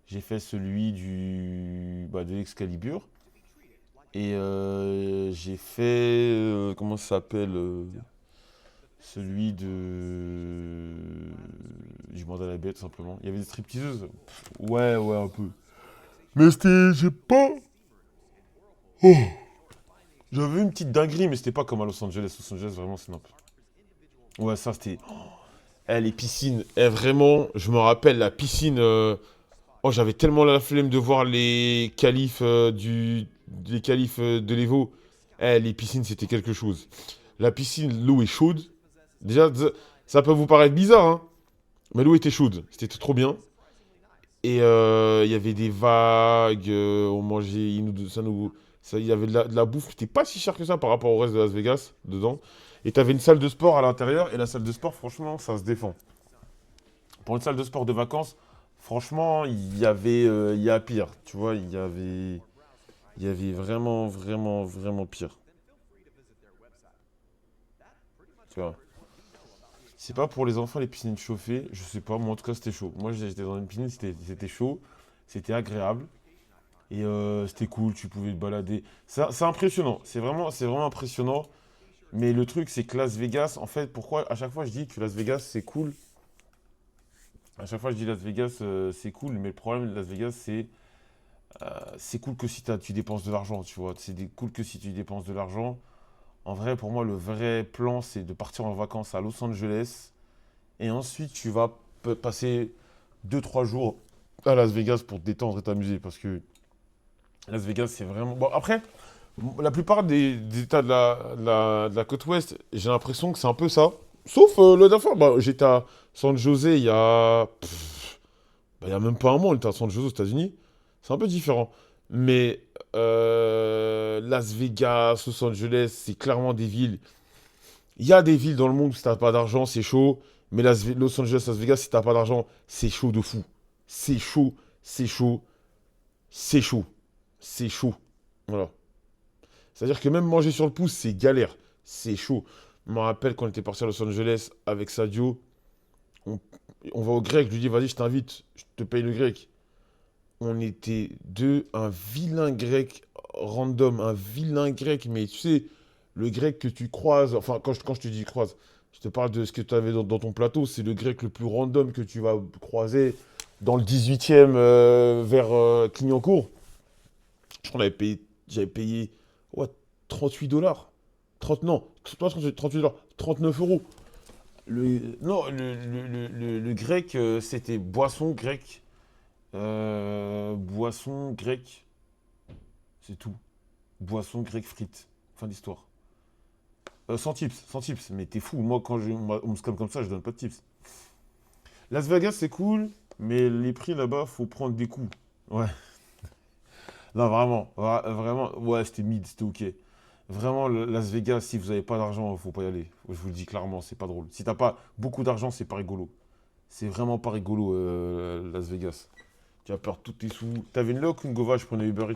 j'ai fait celui de l'Excalibur. Et j'ai fait, comment ça s'appelle celui du mandat à la bête, simplement. Il y avait des stripteaseuses. Ouais, ouais, un peu. Mais c'était, j'ai pas. Oh. J'avais une petite dinguerie, mais c'était pas comme à Los Angeles. Los Angeles, vraiment, c'est n'importe. Ouais, ça, c'était. Eh, les piscines. Eh, vraiment, je me rappelle la piscine. Oh, j'avais tellement la flemme de voir les qualifs les qualifs de l'Evo. Eh, les piscines, c'était quelque chose. La piscine, l'eau est chaude. Déjà, ça peut vous paraître bizarre, hein. Mais l'eau était chaude. C'était trop bien. Et il y avait des vagues. On mangeait. Il y avait de la bouffe qui n'était pas si cher que ça par rapport au reste de Las Vegas, dedans. Et tu avais une salle de sport à l'intérieur. Et la salle de sport, franchement, ça se défend. Pour une salle de sport de vacances, franchement, il y a pire. Tu vois, il y avait vraiment, vraiment, vraiment pire. Tu vois. C'est pas pour les enfants les piscines chauffées, je sais pas, moi en tout cas c'était chaud. Moi j'étais dans une piscine, c'était chaud, c'était agréable et c'était cool, tu pouvais te balader. C'est impressionnant, c'est vraiment impressionnant. Mais le truc c'est que Las Vegas, en fait, pourquoi à chaque fois je dis que Las Vegas c'est cool, à chaque fois je dis Las Vegas c'est cool, mais le problème de Las Vegas c'est cool que si tu dépenses de l'argent, tu vois. Cool que si tu dépenses de l'argent. En vrai, pour moi, le vrai plan, c'est de partir en vacances à Los Angeles. Et ensuite, tu vas passer 2 3 jours à Las Vegas pour te détendre et t'amuser. Parce que Las Vegas, c'est vraiment. Bon, après, la plupart des États de la côte ouest, j'ai l'impression que c'est un peu ça. Sauf la dernière fois, bah, j'étais à San José il y a même pas un mois, on était à San José aux États-Unis. C'est un peu différent. Mais Las Vegas, Los Angeles, c'est clairement des villes. Il y a des villes dans le monde où si t'as pas d'argent, c'est chaud. Mais Los Angeles, Las Vegas, si t'as pas d'argent, c'est chaud de fou. C'est chaud, c'est chaud, c'est chaud, c'est chaud. Voilà. C'est-à-dire que même manger sur le pouce, c'est galère. C'est chaud. Je me rappelle quand on était parti à Los Angeles avec Sadio, on, on va au grec, je lui dis, vas-y, je t'invite, je te paye le grec. On était deux, un vilain grec random, un vilain grec, mais tu sais, le grec que tu croises, enfin, quand je te dis croise, je te parle de ce que tu avais dans ton plateau, c'est le grec le plus random que tu vas croiser dans le 18e vers Clignancourt. Je crois qu'on avait payé, j'avais payé ouais, 38 dollars. 30, non, pas 38 dollars, 39 euros. Non, le grec, c'était boisson grecque. Boisson grecque, c'est tout. Boisson grecque frites. Fin d'histoire. Sans tips, sans tips. Mais t'es fou. Moi, quand on me scamme comme ça, je donne pas de tips. Las Vegas, c'est cool, mais les prix là-bas, faut prendre des coups. Ouais. Non, vraiment. Vraiment. Ouais, c'était mid, c'était ok. Vraiment, Las Vegas, si vous avez pas d'argent, faut pas y aller. Je vous le dis clairement, c'est pas drôle. Si t'as pas beaucoup d'argent, c'est pas rigolo. C'est vraiment pas rigolo, Las Vegas. Tu vas perdre tous tes sous. T'avais une loc ou une Gova, je prenais Uber.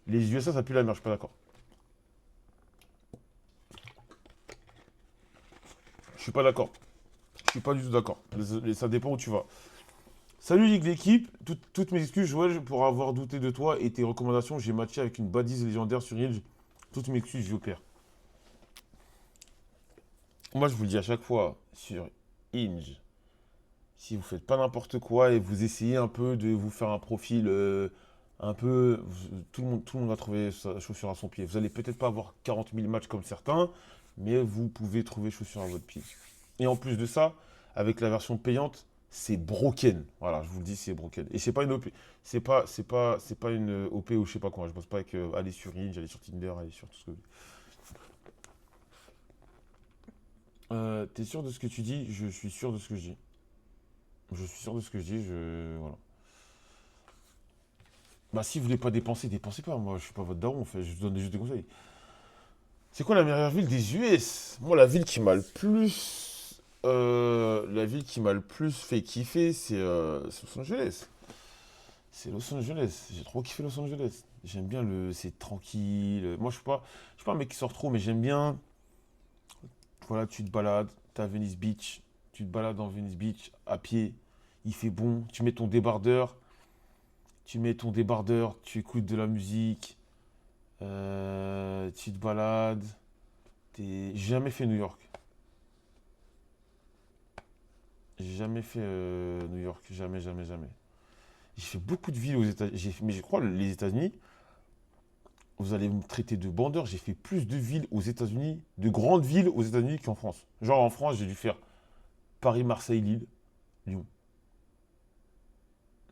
Les USA, ça pue la merde, je suis pas d'accord. Je suis pas d'accord. Je suis pas du tout d'accord. Ça dépend où tu vas. Salut Ligue d'équipe, toutes mes excuses Joël pour avoir douté de toi et tes recommandations. J'ai matché avec une badise légendaire sur Hills. Toutes mes excuses, vieux père. Moi je vous le dis à chaque fois sur Inge, si vous faites pas n'importe quoi et vous essayez un peu de vous faire un profil un peu. Tout le monde va trouver sa chaussure à son pied. Vous allez peut-être pas avoir 40 000 matchs comme certains, mais vous pouvez trouver chaussure à votre pied. Et en plus de ça, avec la version payante, c'est broken. Voilà, je vous le dis, c'est broken. Et c'est pas une OP. C'est pas une OP ou je sais pas quoi. Je pense pas que aller sur Hinge, aller sur Tinder, aller sur tout ce que. T'es sûr de ce que tu dis? Je suis sûr de ce que je dis. Je suis sûr de ce que je dis. Voilà. Bah, si vous voulez pas dépenser, dépensez pas. Moi, je suis pas votre daron. En fait, je vous donne juste des conseils. C'est quoi la meilleure ville des US? Moi, la ville qui m'a le plus fait kiffer, c'est Los Angeles. C'est Los Angeles. J'ai trop kiffé Los Angeles. J'aime bien c'est tranquille. Moi, je suis pas un mec qui sort trop, mais j'aime bien. Voilà, tu te balades, t'es à Venice Beach, tu te balades dans Venice Beach à pied, il fait bon, tu écoutes de la musique, tu te balades. J'ai jamais fait New York. J'ai jamais fait New York, jamais, jamais, jamais. J'ai fait beaucoup de villes aux États-Unis, mais je crois les États-Unis, vous allez me traiter de bandeur, j'ai fait plus de villes aux États-Unis, de grandes villes aux États-Unis qu'en France. Genre en France, j'ai dû faire Paris, Marseille, Lille, Lyon.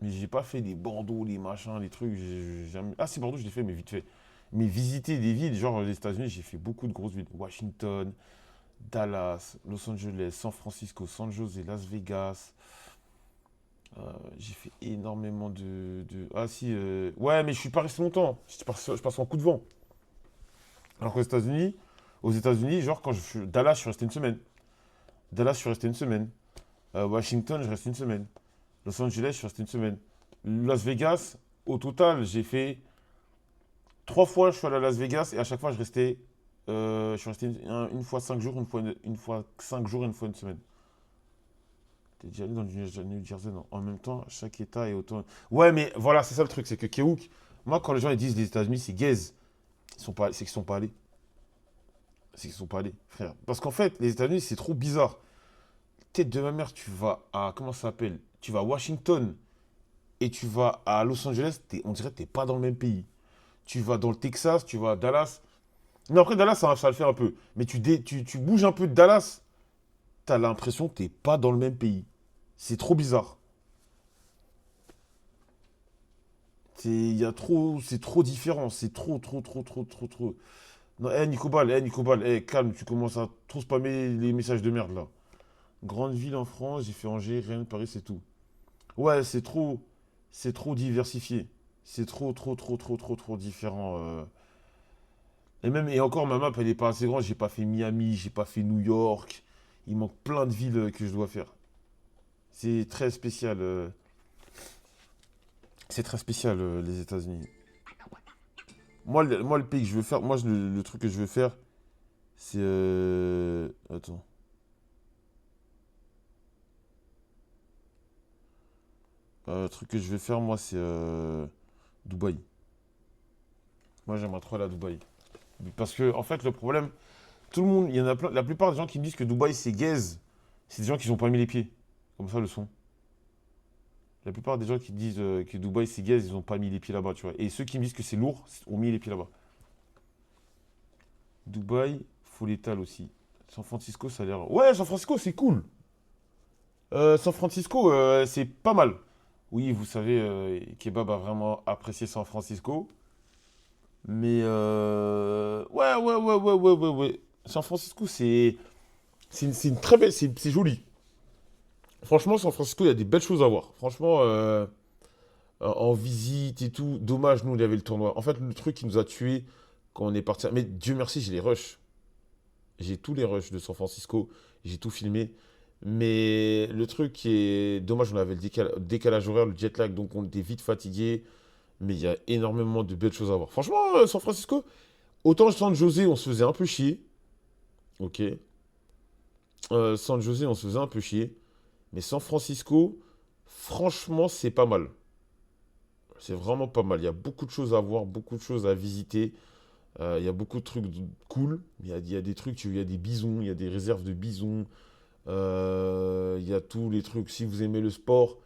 Mais j'ai pas fait des Bordeaux, les machins, les trucs. J'ai jamais... Ah si, Bordeaux, je l'ai fait, mais vite fait. Mais visiter des villes, genre les États-Unis, j'ai fait beaucoup de grosses villes. Washington, Dallas, Los Angeles, San Francisco, San Jose, Las Vegas. J'ai fait énormément Ah si, ouais, mais je suis pas resté longtemps. Je passe en coup de vent. Alors aux États-Unis, genre quand je suis... Dallas, je suis resté une semaine. Dallas, je suis resté une semaine. Washington, je reste une semaine. Los Angeles, je suis resté une semaine. Las Vegas, au total, j'ai fait 3 fois, je suis allé à Las Vegas et à chaque fois, je suis resté une fois 5 jours, une fois 5 jours, une fois une semaine. T'es déjà allé dans le New Jersey, non? En même temps, chaque État est autant. Ouais, mais voilà, c'est ça le truc, c'est que Keouk, moi, quand les gens ils disent les États-Unis, c'est gaze, c'est qu'ils sont pas allés. C'est qu'ils sont pas allés, frère. Parce qu'en fait, les États-Unis, c'est trop bizarre. Tête de ma mère, tu vas à. Comment ça s'appelle? Tu vas à Washington et tu vas à Los Angeles, on dirait que t'es pas dans le même pays. Tu vas dans le Texas, tu vas à Dallas. Non, après Dallas, ça le fait un peu. Mais tu bouges un peu de Dallas, t'as l'impression que t'es pas dans le même pays. C'est trop bizarre. C'est trop différent. C'est trop, trop, trop, trop, trop, trop. Non, Nicobal, calme, tu commences à trop spammer les messages de merde là. Grande ville en France, j'ai fait Angers, Rennes, Paris, c'est tout. Ouais, c'est trop diversifié. C'est trop, trop, trop, trop, trop, trop différent. Et encore, ma map, elle est pas assez grande. J'ai pas fait Miami, j'ai pas fait New York. Il manque plein de villes que je dois faire. C'est très spécial. C'est très spécial, les États-Unis. Moi, le pays que je veux faire, le truc que je veux faire, c'est. Attends. Le truc que je veux faire, moi, c'est Dubaï. Moi, j'aimerais trop aller à Dubaï. Parce que, en fait, le problème, tout le monde, il y en a plein. La plupart des gens qui me disent que Dubaï, c'est gaze, c'est des gens qui n'ont pas mis les pieds. Comme ça, le son. La plupart des gens qui disent que Dubaï c'est gaze, ils n'ont pas mis les pieds là-bas, tu vois. Et ceux qui me disent que c'est lourd, ont mis les pieds là-bas. Dubaï, faut l'étal aussi. San Francisco, ça a l'air. Ouais, San Francisco, c'est cool. San Francisco, c'est pas mal. Oui, vous savez, Kebab a vraiment apprécié San Francisco. Mais ouais, ouais, ouais, ouais, ouais, ouais, ouais. San Francisco, c'est une très belle, c'est joli. Franchement, San Francisco, il y a des belles choses à voir. Franchement, en visite et tout. Dommage, nous, il y avait le tournoi. En fait, le truc qui nous a tués quand on est parti. Mais Dieu merci, j'ai les rushs. J'ai tous les rushs de San Francisco. J'ai tout filmé. Mais le truc qui est dommage, on avait le décalage horaire, le jet lag, donc on était vite fatigué. Mais il y a énormément de belles choses à voir. Franchement, San Francisco, autant San José, on se faisait un peu chier. Ok. San José, on se faisait un peu chier. Mais San Francisco, franchement, c'est pas mal. C'est vraiment pas mal. Il y a beaucoup de choses à voir, beaucoup de choses à visiter. Il y a beaucoup de trucs cool. Il y a des trucs, il y a des bisons, il y a des réserves de bisons. Il y a tous les trucs. Si vous aimez le sport,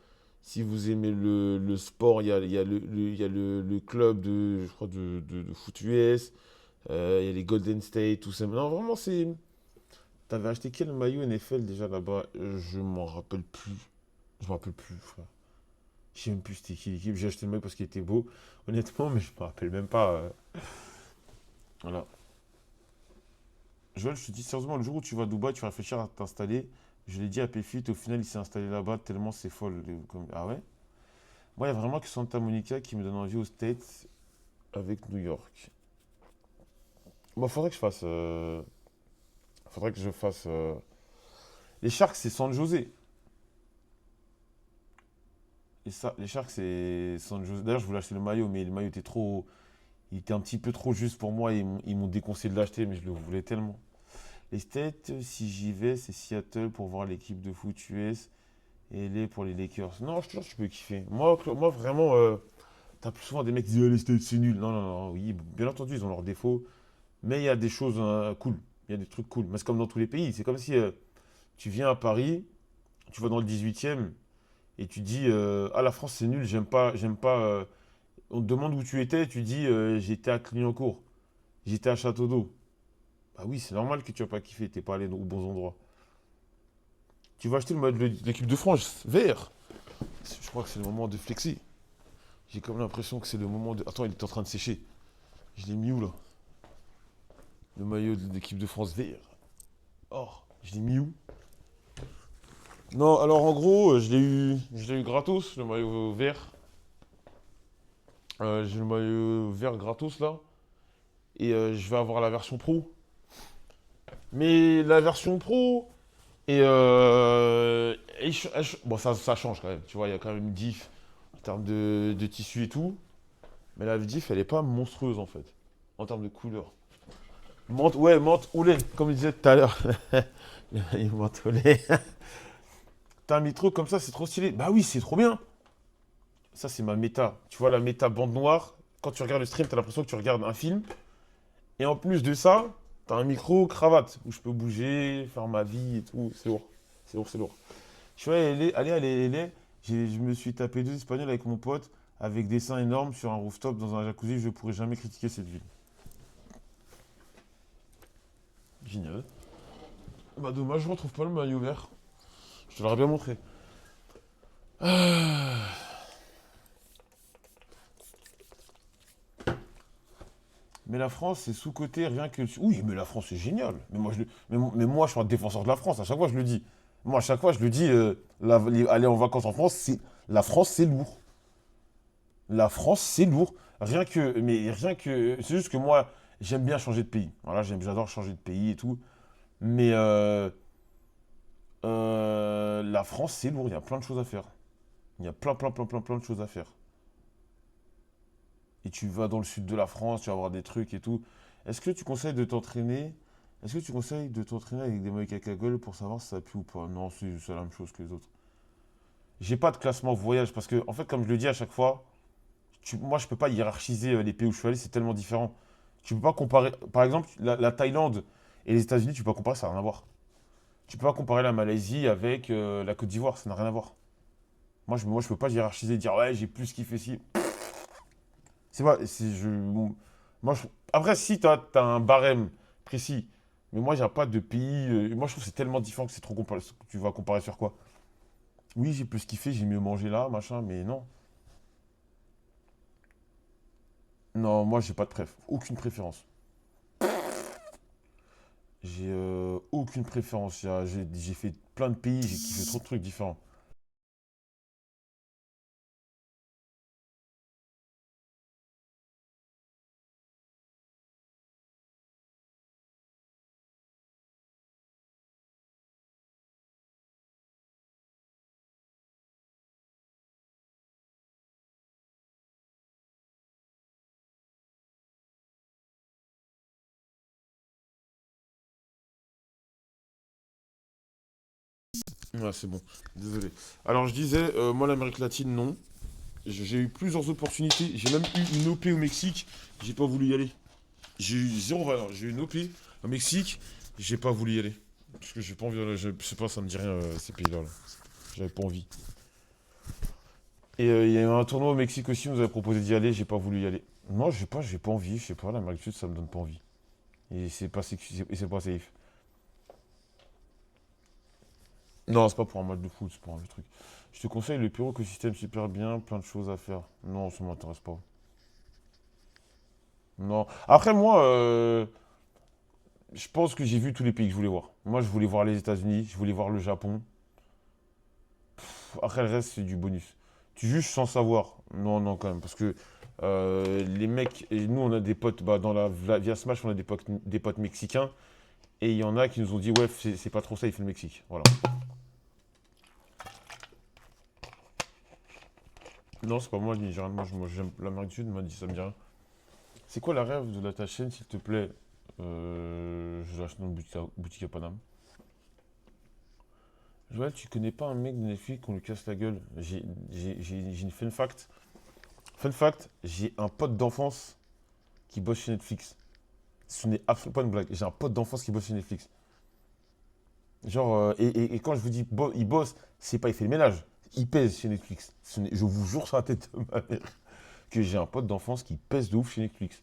si vous aimez le sport, il y a le club de, je crois, de foot US. Il y a les Golden State, tout ça. Non, vraiment, c'est. T'avais acheté quel maillot NFL déjà là-bas? Je m'en rappelle plus. Je m'en rappelle plus, frère. Je sais même plus c'était qui l'équipe. J'ai acheté le maillot parce qu'il était beau, honnêtement, mais je me rappelle même pas. Voilà. Joël, je te dis sérieusement, le jour où tu vas à Dubaï, tu vas réfléchir à t'installer. Je l'ai dit à Péfit, au final, il s'est installé là-bas tellement c'est folle. Ah ouais? Moi, il y a vraiment que Santa Monica qui me donne envie aux States avec New York. Moi, faudrait que je fasse. Les Sharks, c'est San José. Et ça, les Sharks, c'est San José. D'ailleurs, je voulais acheter le maillot, mais le maillot était trop. Il était un petit peu trop juste pour moi. Ils m'ont déconseillé de l'acheter, mais je le voulais tellement. Les States, si j'y vais, c'est Seattle pour voir l'équipe de foot US et les pour les Lakers. Non, je te jure, je peux kiffer. Moi vraiment, t'as plus souvent des mecs qui disent, ah, les States, c'est nul. Non, non, non, oui, bien entendu, ils ont leurs défauts, mais il y a des choses cool. Il y a des trucs cool. Mais c'est comme dans tous les pays. C'est comme si tu viens à Paris, tu vas dans le 18e et tu dis, ah, la France, c'est nul, j'aime pas. On te demande où tu étais, tu dis, j'étais à Clignancourt, j'étais à Château d'Eau. Bah oui, c'est normal que tu vas pas kiffé, t'es pas allé aux bons endroits. Tu vas acheter le maillot de l'équipe de France vert. Je crois que c'est le moment de flexer. J'ai comme l'impression que c'est le moment de. Attends, il est en train de sécher. Je l'ai mis où là? Le maillot de l'équipe de France vert. Oh, je l'ai mis où? Non, alors en gros, je l'ai eu gratos, le maillot vert. J'ai le maillot vert gratos là. Et je vais avoir la version pro. Mais la version pro. Bon, ça change quand même. Tu vois, il y a quand même une diff en termes de tissu et tout. Mais la diff, elle est pas monstrueuse en fait. En termes de couleur. Menthe, ouais, menthe ou lait, comme je disais tout à l'heure. Le maillot menthe au lait. T'as un métro comme ça, c'est trop stylé. Bah oui, c'est trop bien. Ça, c'est ma méta. Tu vois, la méta bande noire. Quand tu regardes le stream, t'as l'impression que tu regardes un film. Et en plus de ça, t'as un micro cravate où je peux bouger, faire ma vie et tout. C'est lourd. C'est lourd, c'est lourd. Je suis allé. Je me suis tapé deux Espagnols avec mon pote, avec des seins énormes sur un rooftop dans un jacuzzi. Je pourrais jamais critiquer cette ville. Génial. Bah dommage, je retrouve pas le maillot vert. Je te l'aurais bien montré. Ah. Mais la France, c'est sous-coté rien que. Oui, mais la France, c'est génial. Mais moi, je suis un défenseur de la France. À chaque fois, je le dis. Moi, à chaque fois, je le dis. Aller en vacances en France, la France, c'est lourd. La France, c'est lourd. Rien que. Mais rien que. C'est juste que moi, j'aime bien changer de pays. Voilà, j'adore changer de pays et tout. Mais la France, c'est lourd. Il y a plein de choses à faire. Il y a plein de choses à faire. Et tu vas dans le sud de la France, tu vas voir des trucs et tout. Est-ce que tu conseilles de t'entraîner Est-ce que tu conseilles de t'entraîner avec des mecs à gueule pour savoir si ça pue ou pas? Non, c'est la même chose que les autres. J'ai pas de classement voyage parce que, en fait, comme je le dis à chaque fois, moi, je peux pas hiérarchiser les pays où je suis allé, c'est tellement différent. Tu peux pas comparer, par exemple, la Thaïlande et les États-Unis, tu peux pas comparer, ça n'a rien à voir. Tu peux pas comparer la Malaisie avec la Côte d'Ivoire, ça n'a rien à voir. Moi, je peux pas hiérarchiser, dire ouais, j'ai plus kiffé ci. C'est pas. Moi, après, si tu as un barème précis, mais moi, j'ai pas de pays. Moi, je trouve que c'est tellement différent que c'est trop comparé. Tu vas comparer sur quoi? Oui, j'ai plus kiffé, j'ai mieux mangé là, machin, mais non. Non, moi, j'ai pas de préf. Aucune préférence. J'ai aucune préférence. J'ai fait plein de pays, j'ai kiffé trop de trucs différents. Ouais, c'est bon. Désolé. Alors, je disais, moi, l'Amérique latine, non. J'ai eu plusieurs opportunités. J'ai même eu une OP au Mexique. J'ai pas voulu y aller. J'ai eu zéro valeur. J'ai eu une OP au Mexique. J'ai pas voulu y aller. Parce que j'ai pas envie. Je sais pas, ça me dit rien, ces pays-là. Là. J'avais pas envie. Et il y a eu un tournoi au Mexique aussi. On nous avait proposé d'y aller. J'ai pas voulu y aller. Non, j'ai pas envie. Je sais pas. L'Amérique du Sud, ça me donne pas envie. Et c'est pas safe. Non, c'est pas pour un match de foot. C'est pour un truc. Je te conseille le Pérou, écosystème super bien. Plein de choses à faire. Non, ça m'intéresse pas. Non. Après, moi, je pense que j'ai vu tous les pays que je voulais voir. Moi, je voulais voir les États-Unis, je voulais voir le Japon. Après, le reste, c'est du bonus. Tu juges sans savoir. Non, non, quand même. Parce que les mecs, et nous, on a des potes, bah, via Smash, on a des potes mexicains. Et il y en a qui nous ont dit, ouais, c'est pas trop ça, il fait le Mexique. Voilà. Non, c'est pas moi, le Nigeria. Moi, j'aime l'Amérique du Sud, m'a dit, ça me dit rien. C'est quoi la rêve de ta chaîne, s'il te plaît? Je l'ai acheté dans une boutique à Paname. Joël, tu connais pas un mec de Netflix qu'on lui casse la gueule? J'ai une fun fact. Fun fact, j'ai un pote d'enfance qui bosse chez Netflix. Ce n'est absolument pas une blague. J'ai un pote d'enfance qui bosse chez Netflix. Genre, et quand je vous dis il bosse, c'est pas il fait le ménage. Il pèse chez Netflix. Je vous jure sur la tête de ma mère que j'ai un pote d'enfance qui pèse de ouf chez Netflix.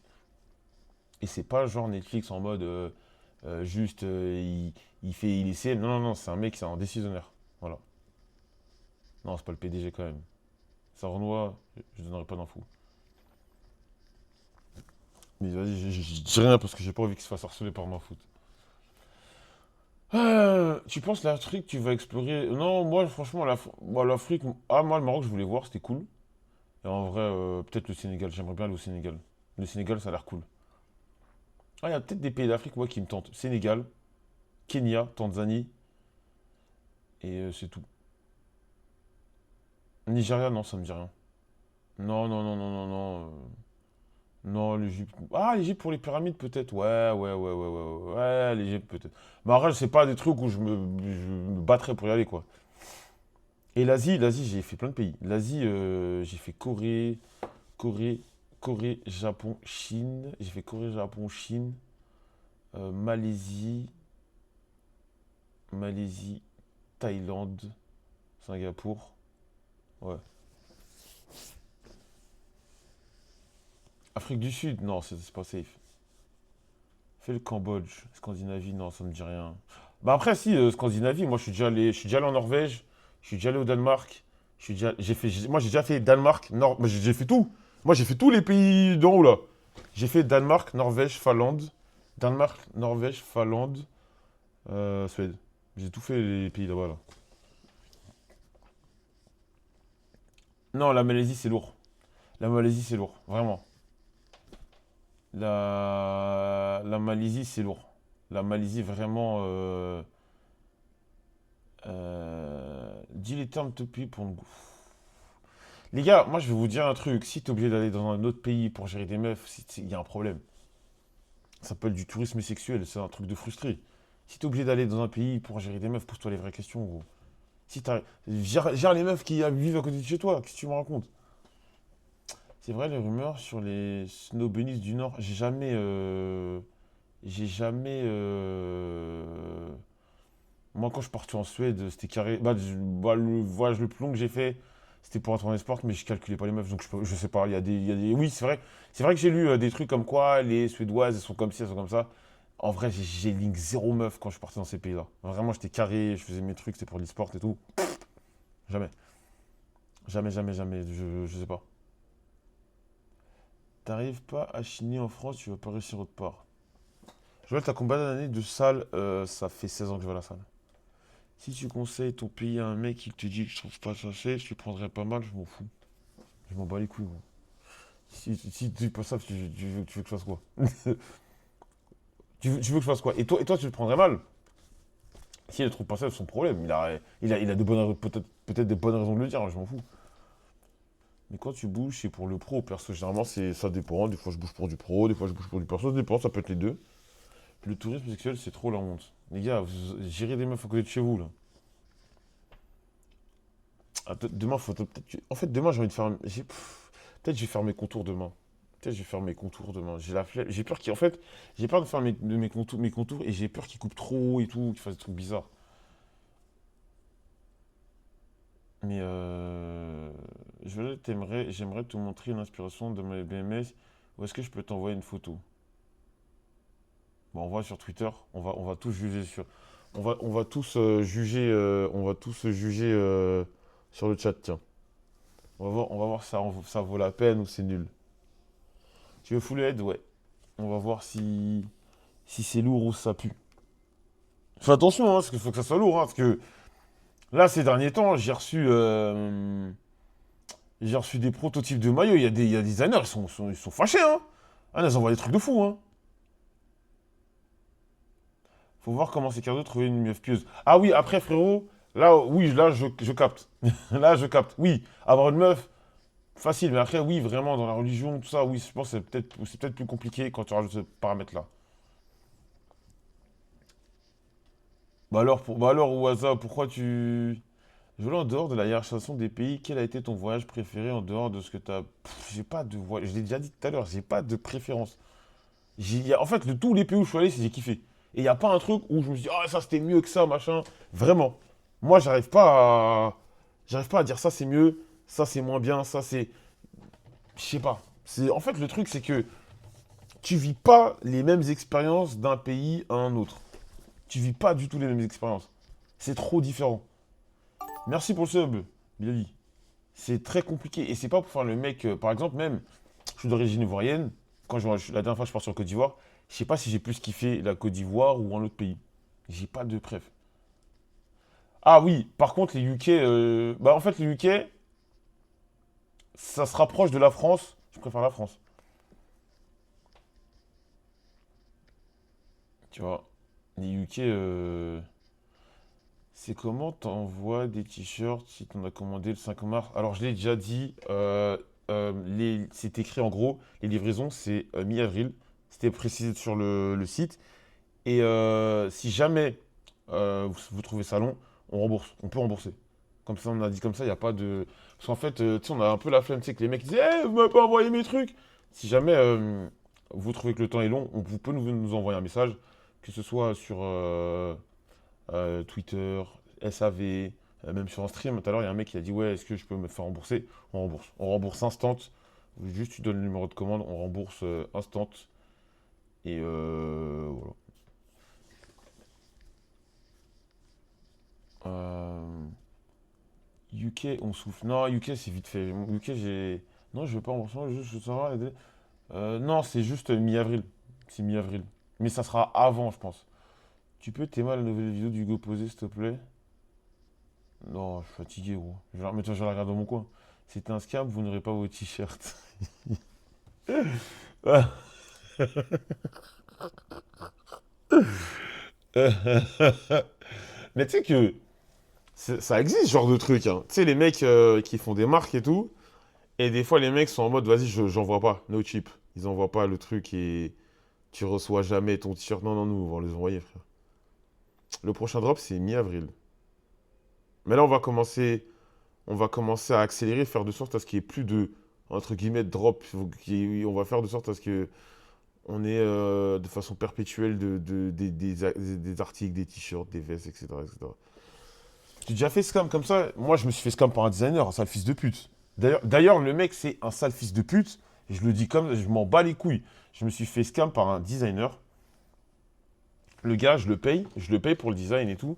Et c'est pas genre Netflix en mode juste il essaie. Non, non, non, c'est un mec, c'est un décisionnaire. Voilà. Non, c'est pas le PDG quand même. Ça Renoir, je donnerai pas d'infos. Mais vas-y, je dis rien parce que j'ai pas envie qu'il se fasse harceler par ma faute. Tu penses l'Afrique, tu vas explorer. Non, moi, franchement, l'Afrique. Ah, moi, le Maroc, je voulais voir, c'était cool. Et en vrai, peut-être le Sénégal. J'aimerais bien aller au Sénégal. Le Sénégal, ça a l'air cool. Ah, il y a peut-être des pays d'Afrique, moi, qui me tentent. Sénégal, Kenya, Tanzanie, et c'est tout. Nigeria, non, ça me dit rien. Non, non, non, non, non, non. Non, l'Égypte. Ah, l'Égypte pour les pyramides, peut-être. Ouais, ouais, ouais, ouais, ouais, ouais, ouais, l'Égypte, peut-être. Mais en vrai, c'est pas des trucs où je me battrais pour y aller, quoi. Et l'Asie, j'ai fait plein de pays. L'Asie, j'ai fait Corée, Corée, Japon, Chine. J'ai fait Corée, Japon, Chine, Malaisie, Malaisie, Thaïlande, Singapour. Ouais. Afrique du Sud, non, c'est pas safe. Fais le Cambodge, Scandinavie, non, ça me dit rien. Bah après, si, Scandinavie, moi je suis déjà allé en Norvège, je suis déjà allé au Danemark, moi j'ai déjà fait Danemark, moi, j'ai fait tout. Moi j'ai fait tous les pays d'en haut là. J'ai fait Danemark, Norvège, Finlande, Danemark, Norvège, Finlande, Suède. J'ai tout fait les pays là-bas là. Non, la Malaisie c'est lourd. La Malaisie c'est lourd, vraiment. La Malaisie c'est lourd. La Malaisie vraiment. Dis les termes depuis pour le goût. Les gars, moi je vais vous dire un truc. Si t'es obligé d'aller dans un autre pays pour gérer des meufs, il y a un problème. Ça s'appelle du tourisme sexuel, c'est un truc de frustré. Si t'es obligé d'aller dans un pays pour gérer des meufs, pose-toi les vraies questions, gros. Si t'as. Gère les meufs qui vivent à côté de chez toi, qu'est-ce que tu me racontes? C'est vrai, les rumeurs sur les snow bunnies du Nord, j'ai jamais. J'ai jamais. Moi, quand je suis parti en Suède, c'était carré. Le voyage le plus long que j'ai fait, c'était pour entrer en esport, mais je calculais pas les meufs, donc je sais pas. Oui, c'est vrai. C'est vrai que j'ai lu des trucs comme quoi les Suédoises, elles sont comme ci, elles sont comme ça. En vrai, j'ai link zéro meuf quand je suis parti dans ces pays-là. Vraiment, j'étais carré, je faisais mes trucs, c'était pour l'e-sport et tout. Jamais. Jamais, jamais, jamais. Je sais pas. T'arrives pas à chiner en France, tu vas pas réussir autre part. Joël, t'as combien d'années de salle? Ça fait 16 ans que je vais à la salle. Si tu conseilles ton pays à un mec qui te dit que je trouve pas ça fait, je lui prendrais pas mal, je m'en fous. Je m'en bats les couilles, moi. Si tu dis pas ça, tu veux que je fasse quoi? Tu veux que je fasse quoi? Et toi, tu le prendrais mal? Si elle trouve pas ça, c'est son problème. Il a peut-être des bonnes raisons de le dire, hein, je m'en fous. Mais quand tu bouges, c'est pour le pro. Perso, généralement, ça dépend. Des fois, je bouge pour du pro, des fois, je bouge pour du perso. Ça dépend, ça peut être les deux. Le tourisme sexuel, c'est trop la honte. Les gars, vous gérez des meufs à côté de chez vous, là. Demain, faut peut-être. En fait, demain, j'ai envie de faire. Peut-être je vais faire mes contours demain. Peut-être je vais faire mes contours demain. J'ai la flemme. J'ai peur en fait, j'ai peur de faire mes contours et j'ai peur qu'ils coupent trop et tout, qu'ils fassent des trucs bizarres. Mais j'aimerais te montrer une inspiration de ma BMS. Où est-ce que je peux t'envoyer une photo? Bon, on voit sur Twitter. On va tous juger sur. On va tous juger. On va tous juger sur le chat. Tiens. On va voir si ça vaut la peine ou c'est nul. Tu veux full head? Ouais. On va voir si c'est lourd ou ça pue. Fais attention, hein, parce qu'il faut que ça soit lourd, hein, parce que là, ces derniers temps, j'ai reçu des prototypes de maillots. Il y a des designers, ils sont fâchés, hein. Ah, ils envoient des trucs de fou, hein. Faut voir comment c'est carré de trouver une meuf pieuse. Ah oui, après, frérot, là, oui, là, je capte. Là, je capte. Oui, avoir une meuf, facile, mais après, oui, vraiment, dans la religion, tout ça, oui, je pense que c'est peut-être plus compliqué quand tu rajoutes ce paramètre-là. Bah alors, Waza, pourquoi tu... Je voulais en dehors de la hiérarchisation des pays, quel a été ton voyage préféré en dehors de ce que t'as... J'ai pas de voyage, je l'ai déjà dit tout à l'heure, j'ai pas de préférence. En fait, de tous les pays où je suis allé, j'ai kiffé. Et il n'y a pas un truc où je me suis dit, ah, ça c'était mieux que ça, machin. Vraiment. Moi, j'arrive pas à dire ça c'est mieux, ça c'est moins bien, ça c'est. Je sais pas. En fait, le truc, c'est que tu vis pas les mêmes expériences d'un pays à un autre. Tu vis pas du tout les mêmes expériences. C'est trop différent. Merci pour le sub, Billy. C'est très compliqué. Et c'est pas pour faire le mec. Par exemple, même, je suis d'origine ivoirienne. La dernière fois, je pars sur Côte d'Ivoire. Je sais pas si j'ai plus kiffé la Côte d'Ivoire ou un autre pays. J'ai pas de préf. Ah oui, par contre, les UK. Bah, en fait, les UK, ça se rapproche de la France. Je préfère la France. Tu vois. Les UK, c'est comment t'envoies des t-shirts si t'en as commandé le 5 mars? Alors, je l'ai déjà dit. C'est écrit en gros, les livraisons, c'est mi-avril. C'était précisé sur le site. Et si jamais vous trouvez ça long, on rembourse. On peut rembourser. Comme ça, on a dit comme ça, il n'y a pas de. Parce qu'en fait, tu sais, on a un peu la flemme, tu sais, que les mecs disent, vous m'avez pas envoyé mes trucs. Si jamais vous trouvez que le temps est long, vous pouvez nous envoyer un message, que ce soit sur Twitter, SAV, même sur un stream. Tout à l'heure, il y a un mec qui a dit, ouais, est-ce que je peux me faire rembourser? On rembourse. On rembourse instant. Juste, tu donnes le numéro de commande, on rembourse instant. Et voilà. Euh, UK, on souffle. Non, UK, c'est vite fait. UK, j'ai. Non, je veux pas en remboursement, juste, je veux savoir les délais. Non, c'est juste mi-avril. C'est mi-avril. Mais ça sera avant, je pense. Tu peux t'aimer la nouvelle vidéo d'Hugo Posé, s'il te plaît? Non, je suis fatigué, gros. Mais toi, je la regarde dans mon coin. C'est un scam, vous n'aurez pas vos t-shirts. Mais tu sais que ça existe, ce genre de truc, hein. Tu sais, les mecs qui font des marques et tout. Et des fois, les mecs sont en mode, vas-y, j'envoie pas, no chip. Ils envoient pas le truc et tu reçois jamais ton t-shirt. Non, non, nous, on va les envoyer, frère. Le prochain drop, c'est mi-avril. Mais là, on va commencer à accélérer, faire de sorte à ce qu'il n'y ait plus de, entre guillemets, de drop. On va faire de sorte à ce que on ait de façon perpétuelle des articles, des t-shirts, des vestes, etc., etc. J'ai déjà fait scam comme ça. Moi, je me suis fait scam par un designer, un sale fils de pute. D'ailleurs, le mec, c'est un sale fils de pute. Et je le dis comme, je m'en bats les couilles. Je me suis fait scam par un designer. Le gars, je le paye pour le design et tout.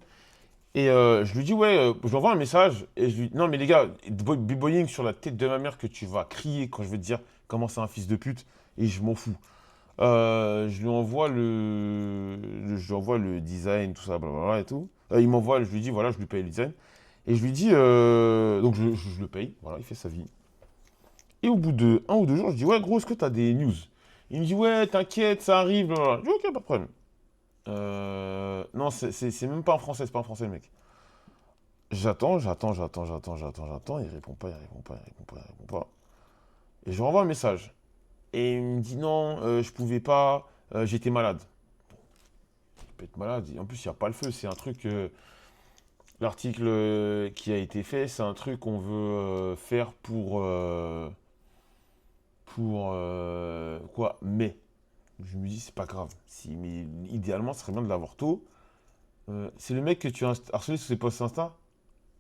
Et je lui dis, ouais, je lui envoie un message. Et je lui dis, non, mais les gars, b-boying sur la tête de ma mère que tu vas crier quand je vais te dire comment c'est un fils de pute. Et je m'en fous. Je lui envoie le design, tout ça, blablabla et tout. Il m'envoie, je lui dis, voilà, je lui paye le design. Et je lui dis, donc je le paye, voilà, il fait sa vie. Et au bout de un ou deux jours, je dis, ouais, gros, est-ce que t'as des news? Il me dit, ouais, t'inquiète, ça arrive, blablabla. Je dis, ok, pas de problème. Non, c'est même pas en français, c'est pas en français, le mec. J'attends. Il répond pas, il répond pas, il répond pas, il répond pas. Et je lui renvoie un message. Et il me dit, non, je pouvais pas, j'étais malade. Il peut être malade. En plus, il n'y a pas le feu. C'est un truc. L'article qui a été fait, c'est un truc qu'on veut faire quoi? Mais. Je me dis, c'est pas grave. Si, mais idéalement, ce serait bien de l'avoir tôt. C'est le mec que tu as harcelé sur ses posts Insta?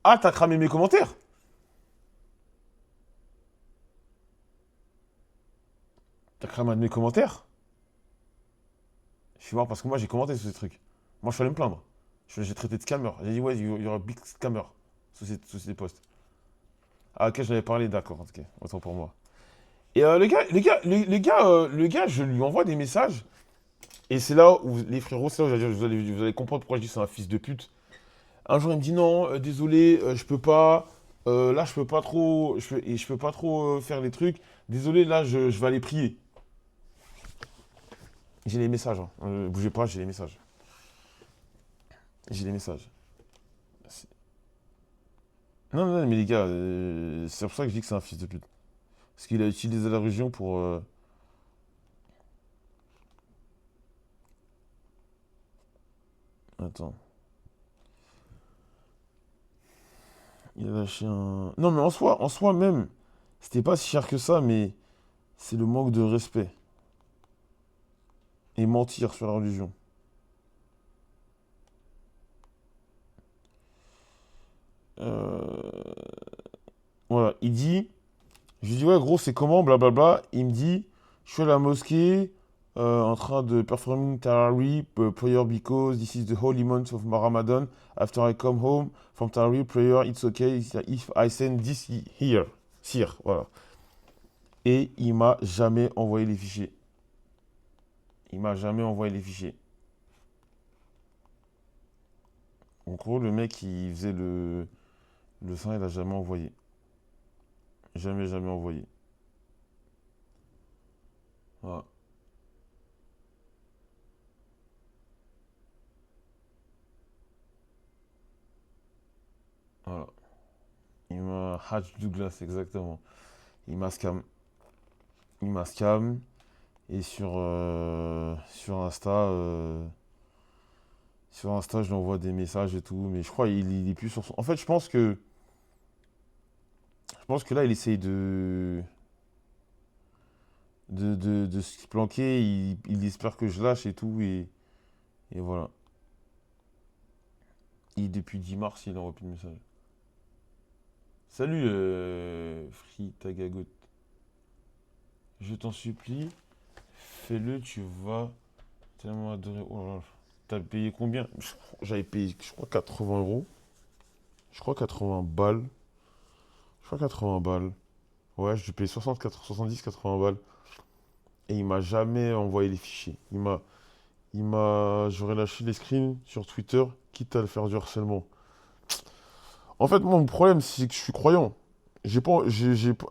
Ah, t'as cramé mes commentaires? T'as cramé un de mes commentaires? Je suis mort parce que moi, j'ai commenté sur ces trucs. Moi, je suis allé me plaindre. J'ai traité de scammer. J'ai dit, ouais, il y aura big scammer sous ces posts. Ah, ok, j'avais parlé, d'accord, ok, autant pour moi. Et le gars, je lui envoie des messages. Et c'est là où, les frérots, c'est là où vous allez comprendre pourquoi je dis que c'est un fils de pute. Un jour, il me dit non, désolé, je peux pas. Là, je peux pas trop. Je peux pas trop faire les trucs. Désolé, là, je vais aller prier. J'ai les messages, hein. Bougez pas, j'ai les messages. J'ai les messages. C'est- Non, non, non, mais les gars, c'est pour ça que je dis que c'est un fils de pute. Parce qu'il a utilisé la région pour. Attends. Il a lâché un. Non, mais en soi même, c'était pas si cher que ça, mais c'est le manque de respect et mentir sur la religion. Euh, Voilà, il dit, je lui dis ouais gros c'est comment blablabla, il me dit je suis à la mosquée en train de performing Tarawih prayer because this is the holy month of Ramadan. After I come home from Tarawih prayer it's okay if I send this here, voilà. Et il m'a jamais envoyé les fichiers. Il m'a jamais envoyé les fichiers. En gros le mec il faisait le sein il a jamais envoyé. Jamais jamais envoyé. Voilà. Voilà. Il m'a Hatch Douglas exactement. Il m'a scam. Il m'a scam. Et sur Insta, je lui envoie des messages et tout. Mais je crois qu'il est plus sur son. En fait, je pense que là, il essaye de se planquer. Il espère que je lâche et tout. Et voilà. Depuis 10 mars, il envoie plus de messages. Salut, Free Tagagot. Je t'en supplie, fais-le, tu vas tellement adorer. Oh là là. T'as payé combien? J'avais payé, je crois, 80 euros. Je crois 80 balles. Je crois 80 balles. Ouais, je lui paye 64, 70, 80 balles. Et il m'a jamais envoyé les fichiers. J'aurais lâché les screens sur Twitter, quitte à le faire du harcèlement. En fait, moi, mon problème, c'est que je suis croyant.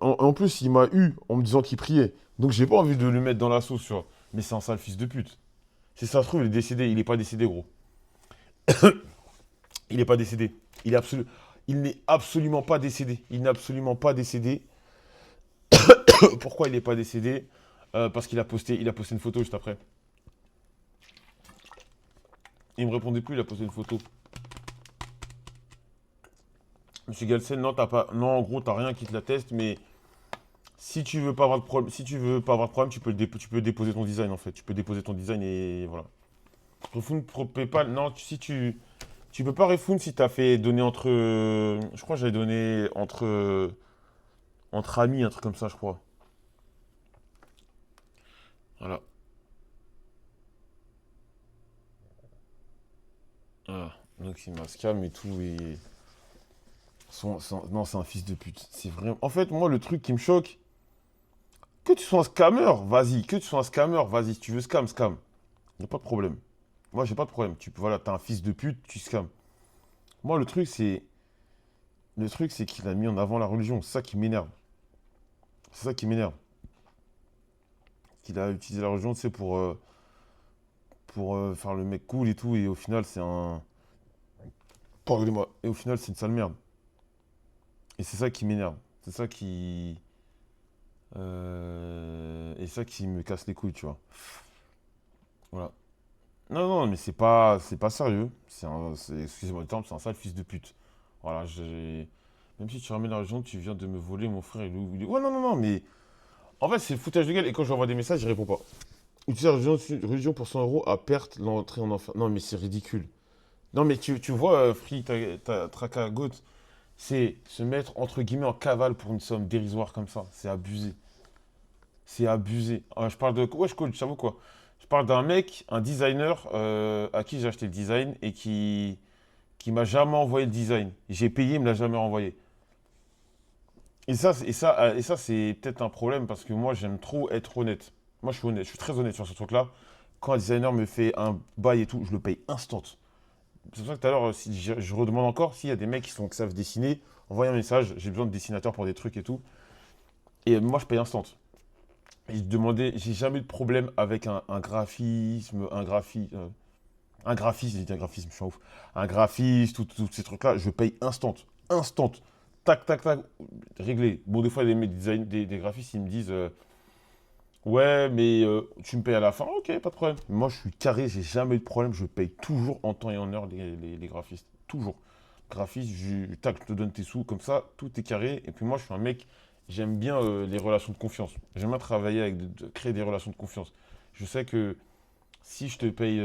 En plus, il m'a eu en me disant qu'il priait. Donc, j'ai pas envie de le mettre dans la sauce, tu vois. Mais c'est un sale fils de pute. Si ça se trouve, il est décédé. Il est pas décédé, gros. Il est pas décédé. Il n'est absolument pas décédé. Il n'est absolument pas décédé. Pourquoi il n'est pas décédé? Parce qu'il a posté une photo juste après. Il me répondait plus, il a posté une photo. Monsieur Galsen, non, t'as pas. Non, en gros, t'as rien qui te l'atteste, mais si tu veux pas avoir de problème, si tu veux pas avoir de problème, tu peux déposer ton design en fait. Tu peux déposer ton design et voilà. Refund pro PayPal, non, si tu peux pas refund si t'as fait donner entre. Je crois que j'avais donné entre amis, un truc comme ça, je crois. Voilà. Ah, donc il m'a scam et tout et. Non, c'est un fils de pute. C'est vraiment. En fait, moi, le truc qui me choque, que tu sois un scammer, vas-y. Que tu sois un scammer, vas-y. Si tu veux scam, scam. Y a pas de problème. Moi, j'ai pas de problème. Voilà, t'es un fils de pute, tu scam. Moi, le truc, c'est qu'il a mis en avant la religion. C'est ça qui m'énerve. C'est ça qui m'énerve. Qu'il a utilisé la religion, tu sais, pour faire le mec cool et tout. Et au final, c'est un. Pardonnez-moi. Et au final, c'est une sale merde. Et c'est ça qui m'énerve. C'est ça qui. Et ça qui me casse les couilles, tu vois. Voilà. Non, non, mais c'est pas sérieux. Excusez-moi le terme, c'est un sale fils de pute. Voilà, même si tu ramènes l'argent, tu viens de me voler, mon frère. Ouais, non, non, non, mais en fait, c'est le foutage de gueule. Et quand je lui envoie des messages, il répond pas. Utiliser la religion pour 100 euros à perte l'entrée en enfer. Non, mais c'est ridicule. Non, mais tu vois, Free, Traca Goat, c'est se mettre entre guillemets en cavale pour une somme dérisoire comme ça. C'est abusé. C'est abusé. Ah, je parle de. Ouais, je coach, ça vaut quoi? Je parle d'un mec, un designer à qui j'ai acheté le design et qui m'a jamais envoyé le design. J'ai payé, il me l'a jamais renvoyé. Et ça, c'est peut-être un problème parce que moi, j'aime trop être honnête. Moi, je suis honnête, je suis très honnête sur ce truc-là. Quand un designer me fait un bail et tout, je le paye instant. C'est pour ça que tout à l'heure, si je redemande encore, s'il y a des mecs qui savent dessiner, envoyez un message, j'ai besoin de dessinateurs pour des trucs et tout. Et moi, je paye instant. J'ai jamais eu de problème avec un graphisme, un graphiste, j'ai dit un graphisme, je suis un ouf. Un graphiste, tous ces trucs-là, je paye instant. Instant. Tac, tac, tac, réglé. Bon, des fois, des graphistes, ils me disent ouais, mais tu me payes à la fin. Ok, pas de problème. Moi, je suis carré, j'ai jamais eu de problème, je paye toujours en temps et en heure les graphistes. Toujours. graphiste, tac, je te donne tes sous, comme ça, tout est carré. Et puis moi, je suis un mec, j'aime bien les relations de confiance. J'aime bien travailler avec, créer des relations de confiance. Je sais que si je te paye,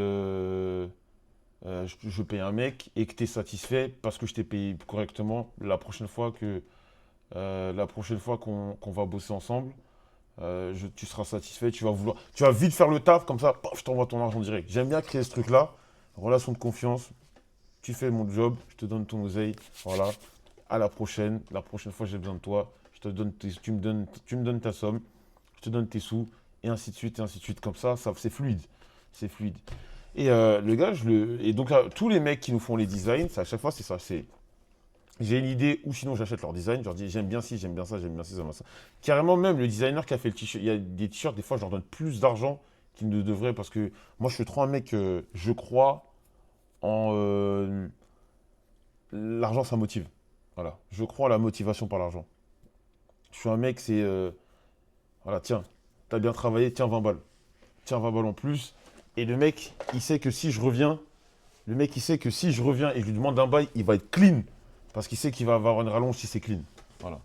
je paye un mec et que tu es satisfait parce que je t'ai payé correctement, la prochaine fois qu'on va bosser ensemble, tu seras satisfait, tu vas vite faire le taf, comme ça, paf, je t'envoie ton argent direct. J'aime bien créer ce truc-là, relation de confiance, tu fais mon job, je te donne ton oseille, voilà. À la prochaine fois j'ai besoin de toi, tu me donnes ta somme, je te donne tes sous, et ainsi de suite, comme ça c'est fluide, c'est fluide. Et le gars, et donc là, tous les mecs qui nous font les designs, à chaque fois c'est ça, j'ai une idée ou sinon j'achète leur design, je leur dis j'aime bien ci, j'aime bien ça, j'aime bien ci, j'aime bien ça. Carrément même le designer qui a fait le t-shirt, il y a des t-shirts, des fois je leur donne plus d'argent qu'ils ne devraient parce que moi je suis trop un mec, je crois en l'argent ça motive. Voilà, je crois à la motivation par l'argent. Je suis un mec, voilà, tiens, t'as bien travaillé, tiens 20 balles en plus. Et le mec, il sait que si je reviens, le mec il sait que si je reviens et je lui demande un bail, il va être clean. Parce qu'il sait qu'il va avoir une rallonge si c'est clean. Voilà.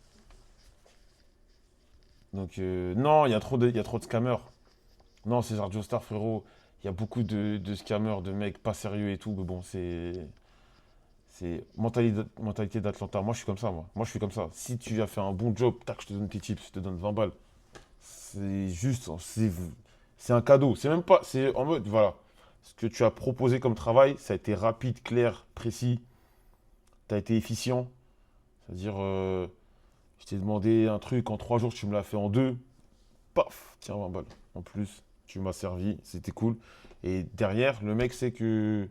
Donc, non, il y a trop de scammers. Non, c'est Joe Star, frérot. Il y a beaucoup de scammers, de mecs pas sérieux et tout. Mais bon, c'est mentalité d'Atlanta. Moi, je suis comme ça, moi. Moi, je suis comme ça. Si tu as fait un bon job, tac, je te donne tes tips, je te donne 20 balles. C'est juste, c'est un cadeau. C'est même pas, c'est en mode, voilà. Ce que tu as proposé comme travail, ça a été rapide, clair, précis. Tu as été efficient. C'est-à-dire, je t'ai demandé un truc en 3 jours, tu me l'as fait en 2. Paf, tiens, 20 balles. En plus, tu m'as servi, c'était cool. Et derrière, le mec sait que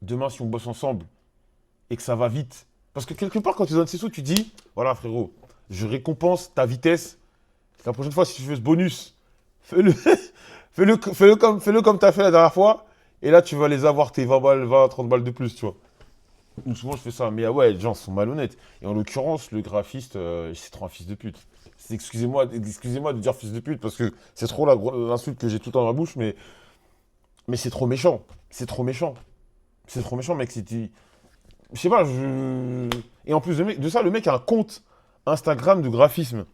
demain, si on bosse ensemble et que ça va vite, parce que quelque part, quand tu donnes ces sous, tu dis, voilà, frérot, je récompense ta vitesse. La prochaine fois, si tu veux ce bonus, fais-le, fais-le comme tu as fait la dernière fois. Et là, tu vas les avoir tes 20 balles, 20, 30 balles de plus, tu vois. Donc souvent, je fais ça. Mais ah ouais, les gens sont malhonnêtes. Et en l'occurrence, le graphiste, c'est trop un fils de pute. Excusez-moi de dire fils de pute parce que c'est trop l'insulte que j'ai tout dans la bouche, mais c'est trop méchant. C'est trop méchant. C'est trop méchant, mec. Je sais pas, Et en plus de ça, le mec a un compte Instagram de graphisme.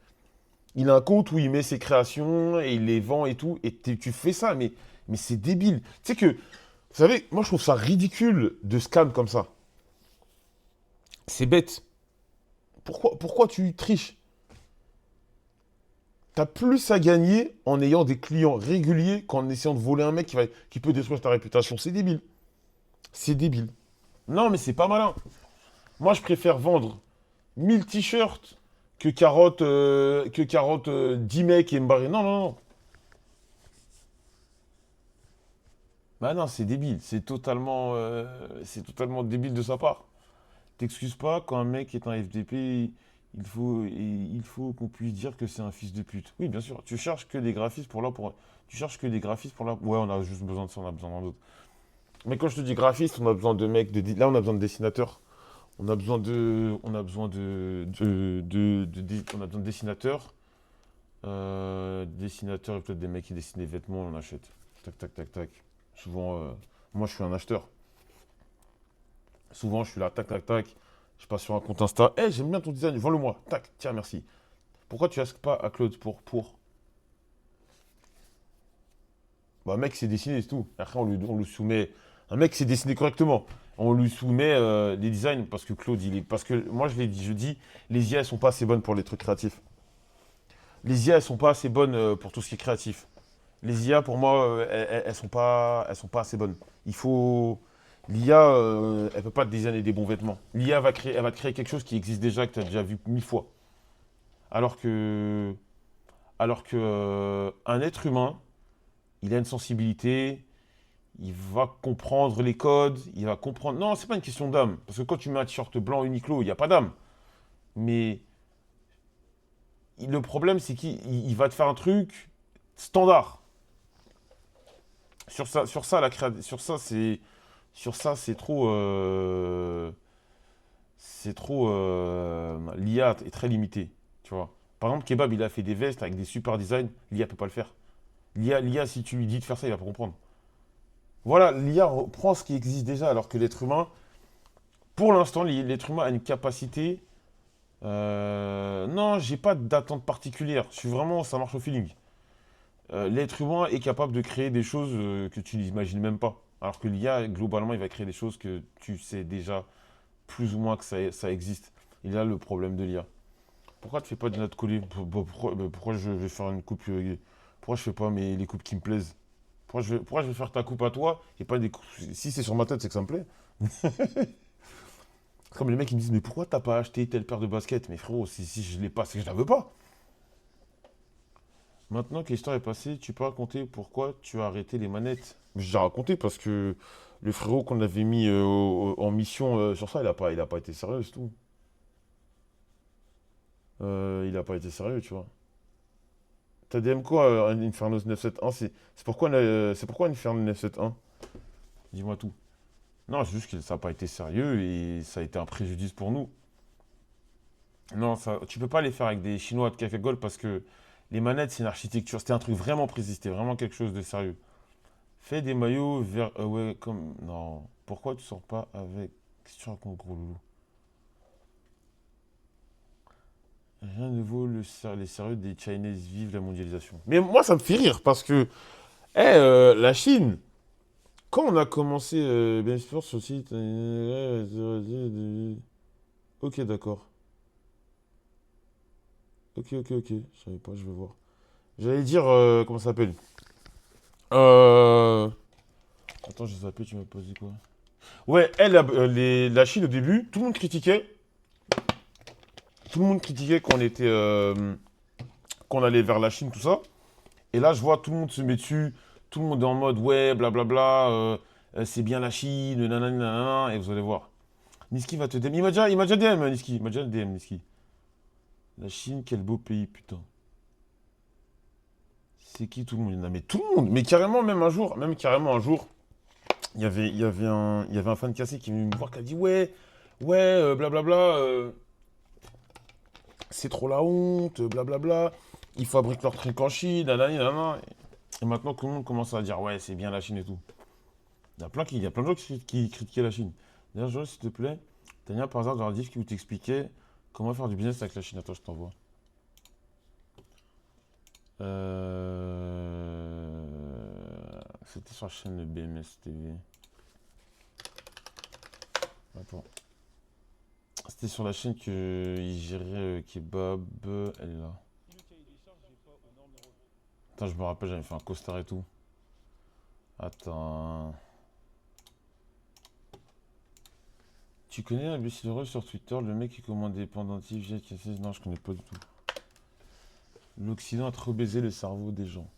Il a un compte où il met ses créations et il les vend et tout. Et tu fais ça, mais c'est débile. Tu sais que, vous savez, moi je trouve ça ridicule de scam comme ça. C'est bête. Pourquoi tu triches? T'as plus à gagner en ayant des clients réguliers qu'en essayant de voler un mec qui peut détruire ta réputation. C'est débile. C'est débile. Non, mais c'est pas malin. Moi, je préfère vendre 1000 t-shirts que carotte 10 mecs et me barrer. Non, non, non. Bah non, c'est débile. C'est totalement débile de sa part. T'excuses pas quand un mec est un FDP, il faut qu'on puisse dire que c'est un fils de pute. Oui, bien sûr. Tu cherches que des graphistes pour là pour. Tu cherches que des graphistes pour là. Ouais, on a juste besoin de ça, on a besoin d'un autre. Mais quand je te dis graphiste, on a besoin de mecs là, on a besoin de dessinateurs. On a besoin de dessinateurs. Dessinateurs et peut-être des mecs qui dessinent des vêtements, on achète. Tac, tac, tac, tac. Souvent, moi, je suis un acheteur. Souvent, je suis là, tac, tac, tac. Je passe sur un compte Insta. Eh, j'aime bien ton design, vends-le-moi. Tac, tiens, merci. Pourquoi tu n'asques pas à Claude pour. Bah, un mec, c'est dessiné, c'est tout. Après, on lui soumet. Un mec, c'est dessiné correctement. On lui soumet les designs parce que Claude, il est. Parce que moi, je dis, les IA, elles sont pas assez bonnes pour les trucs créatifs. Les IA, elles sont pas assez bonnes pour tout ce qui est créatif. Les IA, pour moi, elles sont pas assez bonnes. Il faut. L'IA, elle peut pas te designer des bons vêtements. L'IA elle va te créer quelque chose qui existe déjà, que tu as déjà vu 1000 fois. Alors que, alors que un être humain, il a une sensibilité, il va comprendre les codes, il va comprendre. Non, c'est pas une question d'âme, parce que quand tu mets un t-shirt blanc Uniqlo, il n'y a pas d'âme. Mais le problème, c'est qu'il va te faire un truc standard. Sur ça, c'est trop. L'IA est très limitée, tu vois. Par exemple, Kebab, il a fait des vestes avec des super designs. L'IA peut pas le faire. L'IA, si tu lui dis de faire ça, il va pas comprendre. Voilà, l'IA reprend ce qui existe déjà, alors que l'être humain, pour l'instant, l'être humain a une capacité. Non, j'ai pas d'attente particulière. Je suis vraiment, ça marche au feeling. L'être humain est capable de créer des choses que tu n'imagines même pas. Alors que l'IA, globalement, il va créer des choses que tu sais déjà plus ou moins que ça existe. Il y a le problème de l'IA. Pourquoi tu fais pas de notes collées? Pourquoi je vais faire une coupe pourquoi je fais pas les coupes qui me plaisent? Pourquoi je vais faire ta coupe à toi et pas des coupes. Si c'est sur ma tête, c'est que ça me plaît. Comme les mecs qui me disent, mais pourquoi t'as pas acheté telle paire de baskets? Mais frérot, si je l'ai pas, c'est que je la veux pas. Maintenant que l'histoire est passée, tu peux raconter pourquoi tu as arrêté les manettes. J'ai raconté parce que le frérot qu'on avait mis en mission sur ça, il a pas été sérieux, c'est tout. Il a pas été sérieux, tu vois. T'as DM quoi, un Inferno 971? C'est pourquoi Inferno 971? Dis-moi tout. Non, c'est juste que ça n'a pas été sérieux et ça a été un préjudice pour nous. Non, ça, tu peux pas les faire avec des Chinois de Café Gold parce que les manettes, c'est une architecture. C'était un truc vraiment précis, c'était vraiment quelque chose de sérieux. Fais des maillots vers. Ouais, comme. Non. Pourquoi tu sors pas avec. Qu'est-ce que tu racontes, gros loulou? Rien ne vaut les sérieux des Chinese vivent la mondialisation. Mais moi, ça me fait rire parce que. La Chine, quand on a commencé bien sûr sur le site. Ok, d'accord. Ok. Je savais pas, je vais voir. J'allais dire. Comment ça s'appelle? Euh. Attends, je zappé, tu m'as posé quoi? Ouais, la Chine au début, tout le monde critiquait. Tout le monde critiquait qu'on allait vers la Chine, tout ça. Et là, je vois tout le monde se met dessus. Tout le monde est en mode, ouais, blablabla, c'est bien la Chine, nanana, nanana, et vous allez voir. Niski va te DM. Il m'a déjà DM, Niski. Il m'a déjà DM, Niski. La Chine, quel beau pays, putain. C'est qui tout le monde? Il y en a, mais tout le monde. Mais carrément, même carrément un jour, il y avait un fan cassé qui est venu me voir qui a dit, ouais, blablabla, c'est trop la honte, blablabla. Ils fabriquent leurs trucs en Chine, nanani, nanana. Et maintenant, tout le monde commence à dire, ouais, c'est bien la Chine et tout. Il y a plein de gens qui critiquaient la Chine. D'ailleurs, Joël, s'il te plaît, t'as bien par hasard dans la diff qui vous t'expliquait comment faire du business avec la Chine. Attends, je t'envoie. C'était sur la chaîne de BMS TV. Attends. C'était sur la chaîne que il gérait Kebab. Elle est là. Attends, je me rappelle, j'avais fait un costard et tout. Attends. Tu connais Imbécile Heureux sur Twitter, le mec qui commande des pendentifs via KSS? Non, je connais pas du tout. L'Occident a trop baisé le cerveau des gens.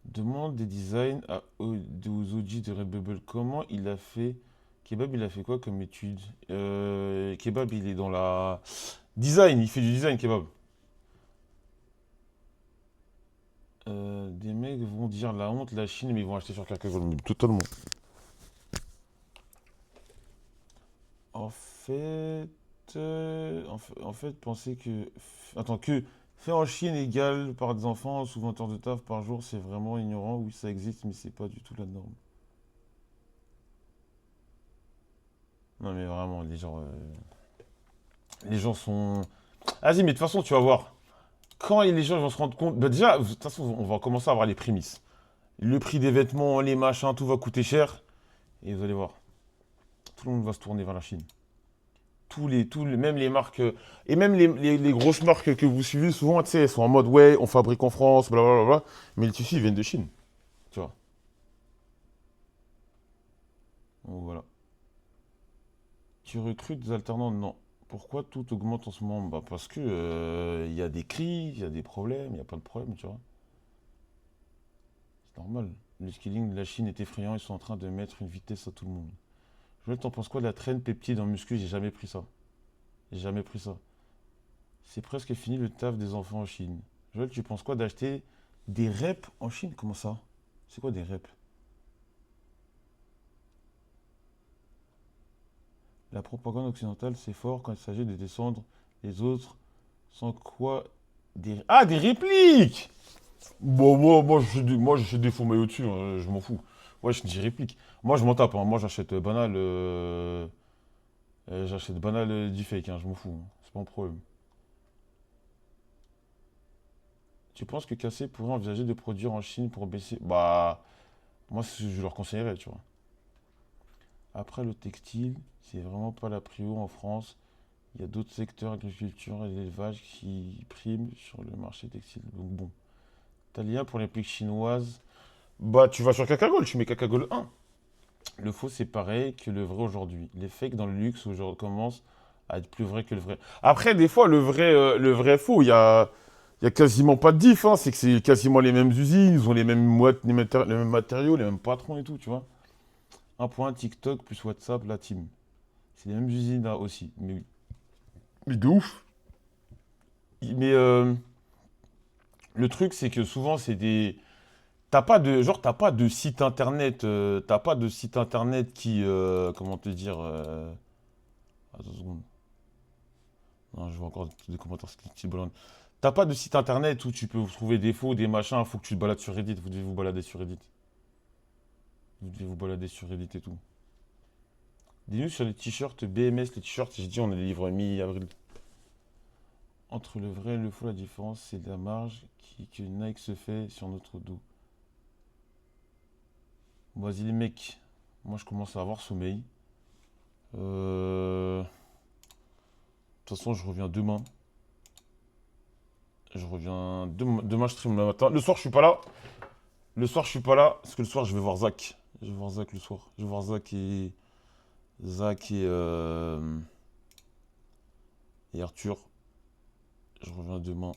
Demande des designs aux OG de Redbubble. Comment il a fait? Kebab, il a fait quoi comme étude? Kebab, il est dans la. Design, il fait du design, Kebab. Des mecs vont dire la honte, la Chine, mais ils vont acheter sur Carcassonne. Totalement. En fait, en fait, pensez que. Attends, que fait en Chine égale par des enfants sous 20 heures de taf par jour, c'est vraiment ignorant. Oui, ça existe, mais c'est pas du tout la norme. Non, mais vraiment, les gens sont. Vas-y, mais de toute façon, tu vas voir. Quand les gens vont se rendre compte. Bah déjà, de toute façon, on va commencer à avoir les prémices. Le prix des vêtements, les machins, tout va coûter cher. Et vous allez voir, tout le monde va se tourner vers la Chine. Même les marques, et même les grosses marques que vous suivez, souvent, tu sais, elles sont en mode, ouais, on fabrique en France, blablabla. Mais les tissus, ils viennent de Chine, tu vois. Donc voilà. Tu recrutes des alternants? Non. Pourquoi tout augmente en ce moment? Bah parce que il y a des crises, il y a des problèmes, il y a plein de problèmes, tu vois. C'est normal. Le skilling de la Chine est effrayant, ils sont en train de mettre une vitesse à tout le monde. Joël, t'en penses quoi de la traîne peptide en muscu? J'ai jamais pris ça. J'ai jamais pris ça. C'est presque fini le taf des enfants en Chine. Joël, tu penses quoi d'acheter des reps en Chine? Comment ça? C'est quoi des reps? La propagande occidentale, c'est fort quand il s'agit de descendre les autres. Sans quoi des. Ah, des répliques! Bon, moi, j'achète des faux maillots dessus, hein, je m'en fous. Ouais, j'y réplique. Moi, je m'en tape, hein. Moi, j'achète banal du fake, hein, je m'en fous, hein. C'est pas un problème. Tu penses que Cassé pourrait envisager de produire en Chine pour baisser? Bah, moi, je leur conseillerais, tu vois. Après, le textile, c'est vraiment pas la prio en France. Il y a d'autres secteurs, agriculture et l'élevage, qui priment sur le marché textile. Donc bon. Talia pour les pliques chinoises. Bah, tu vas sur Kakagold, tu mets Kakagold 1. Le faux, c'est pareil que le vrai aujourd'hui. Les fakes dans le luxe aujourd'hui commencent à être plus vrais que le vrai. Après, des fois, le vrai faux, il y a quasiment pas de diff, hein. C'est que c'est quasiment les mêmes usines, ils ont les mêmes, les mêmes matériaux, les mêmes patrons et tout, tu vois. Un point, TikTok plus WhatsApp, la team. C'est les mêmes usines là aussi. Mais de ouf. Mais le truc, c'est que souvent, c'est des. T'as pas de site internet, t'as pas de site internet qui, comment te dire, attends une seconde. Non, je vois encore des commentaires style Bolland. T'as pas de site internet où tu peux trouver des faux, des machins, faut que tu te balades sur Reddit, vous devez vous balader sur Reddit. Vous devez vous balader sur Reddit et tout. Dis-nous sur les t-shirts BMS, les t-shirts, j'ai dit on a des livres mi-avril. Entre le vrai et le faux, la différence, c'est la marge que Nike se fait sur notre dos. Vas-y les mecs, moi je commence à avoir sommeil. De toute façon, je reviens demain. Je reviens demain, je stream le matin. Le soir, je suis pas là. Le soir, je suis pas là parce que le soir, je vais voir Zach. Je vais voir Zach le soir. Je vais voir Zach et Arthur. Je reviens demain.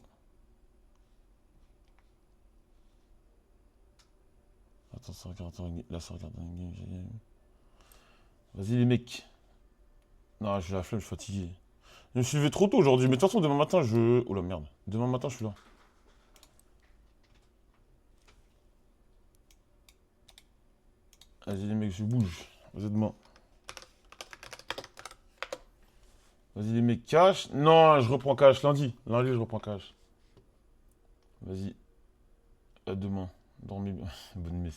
Attends, ça regarde là, ça regarde un game. Vas-y les mecs. Non, j'ai la flemme, je suis fatigué. Je me suis levé trop tôt aujourd'hui, mais de toute façon, demain matin, je. Oh la merde. Demain matin, je suis là. Vas-y les mecs, je bouge. Vous êtes demain. Vas-y les mecs, cash. Non, je reprends cash lundi. Lundi, je reprends cash. Vas-y. À demain. Dormez bien. Bonne nuit.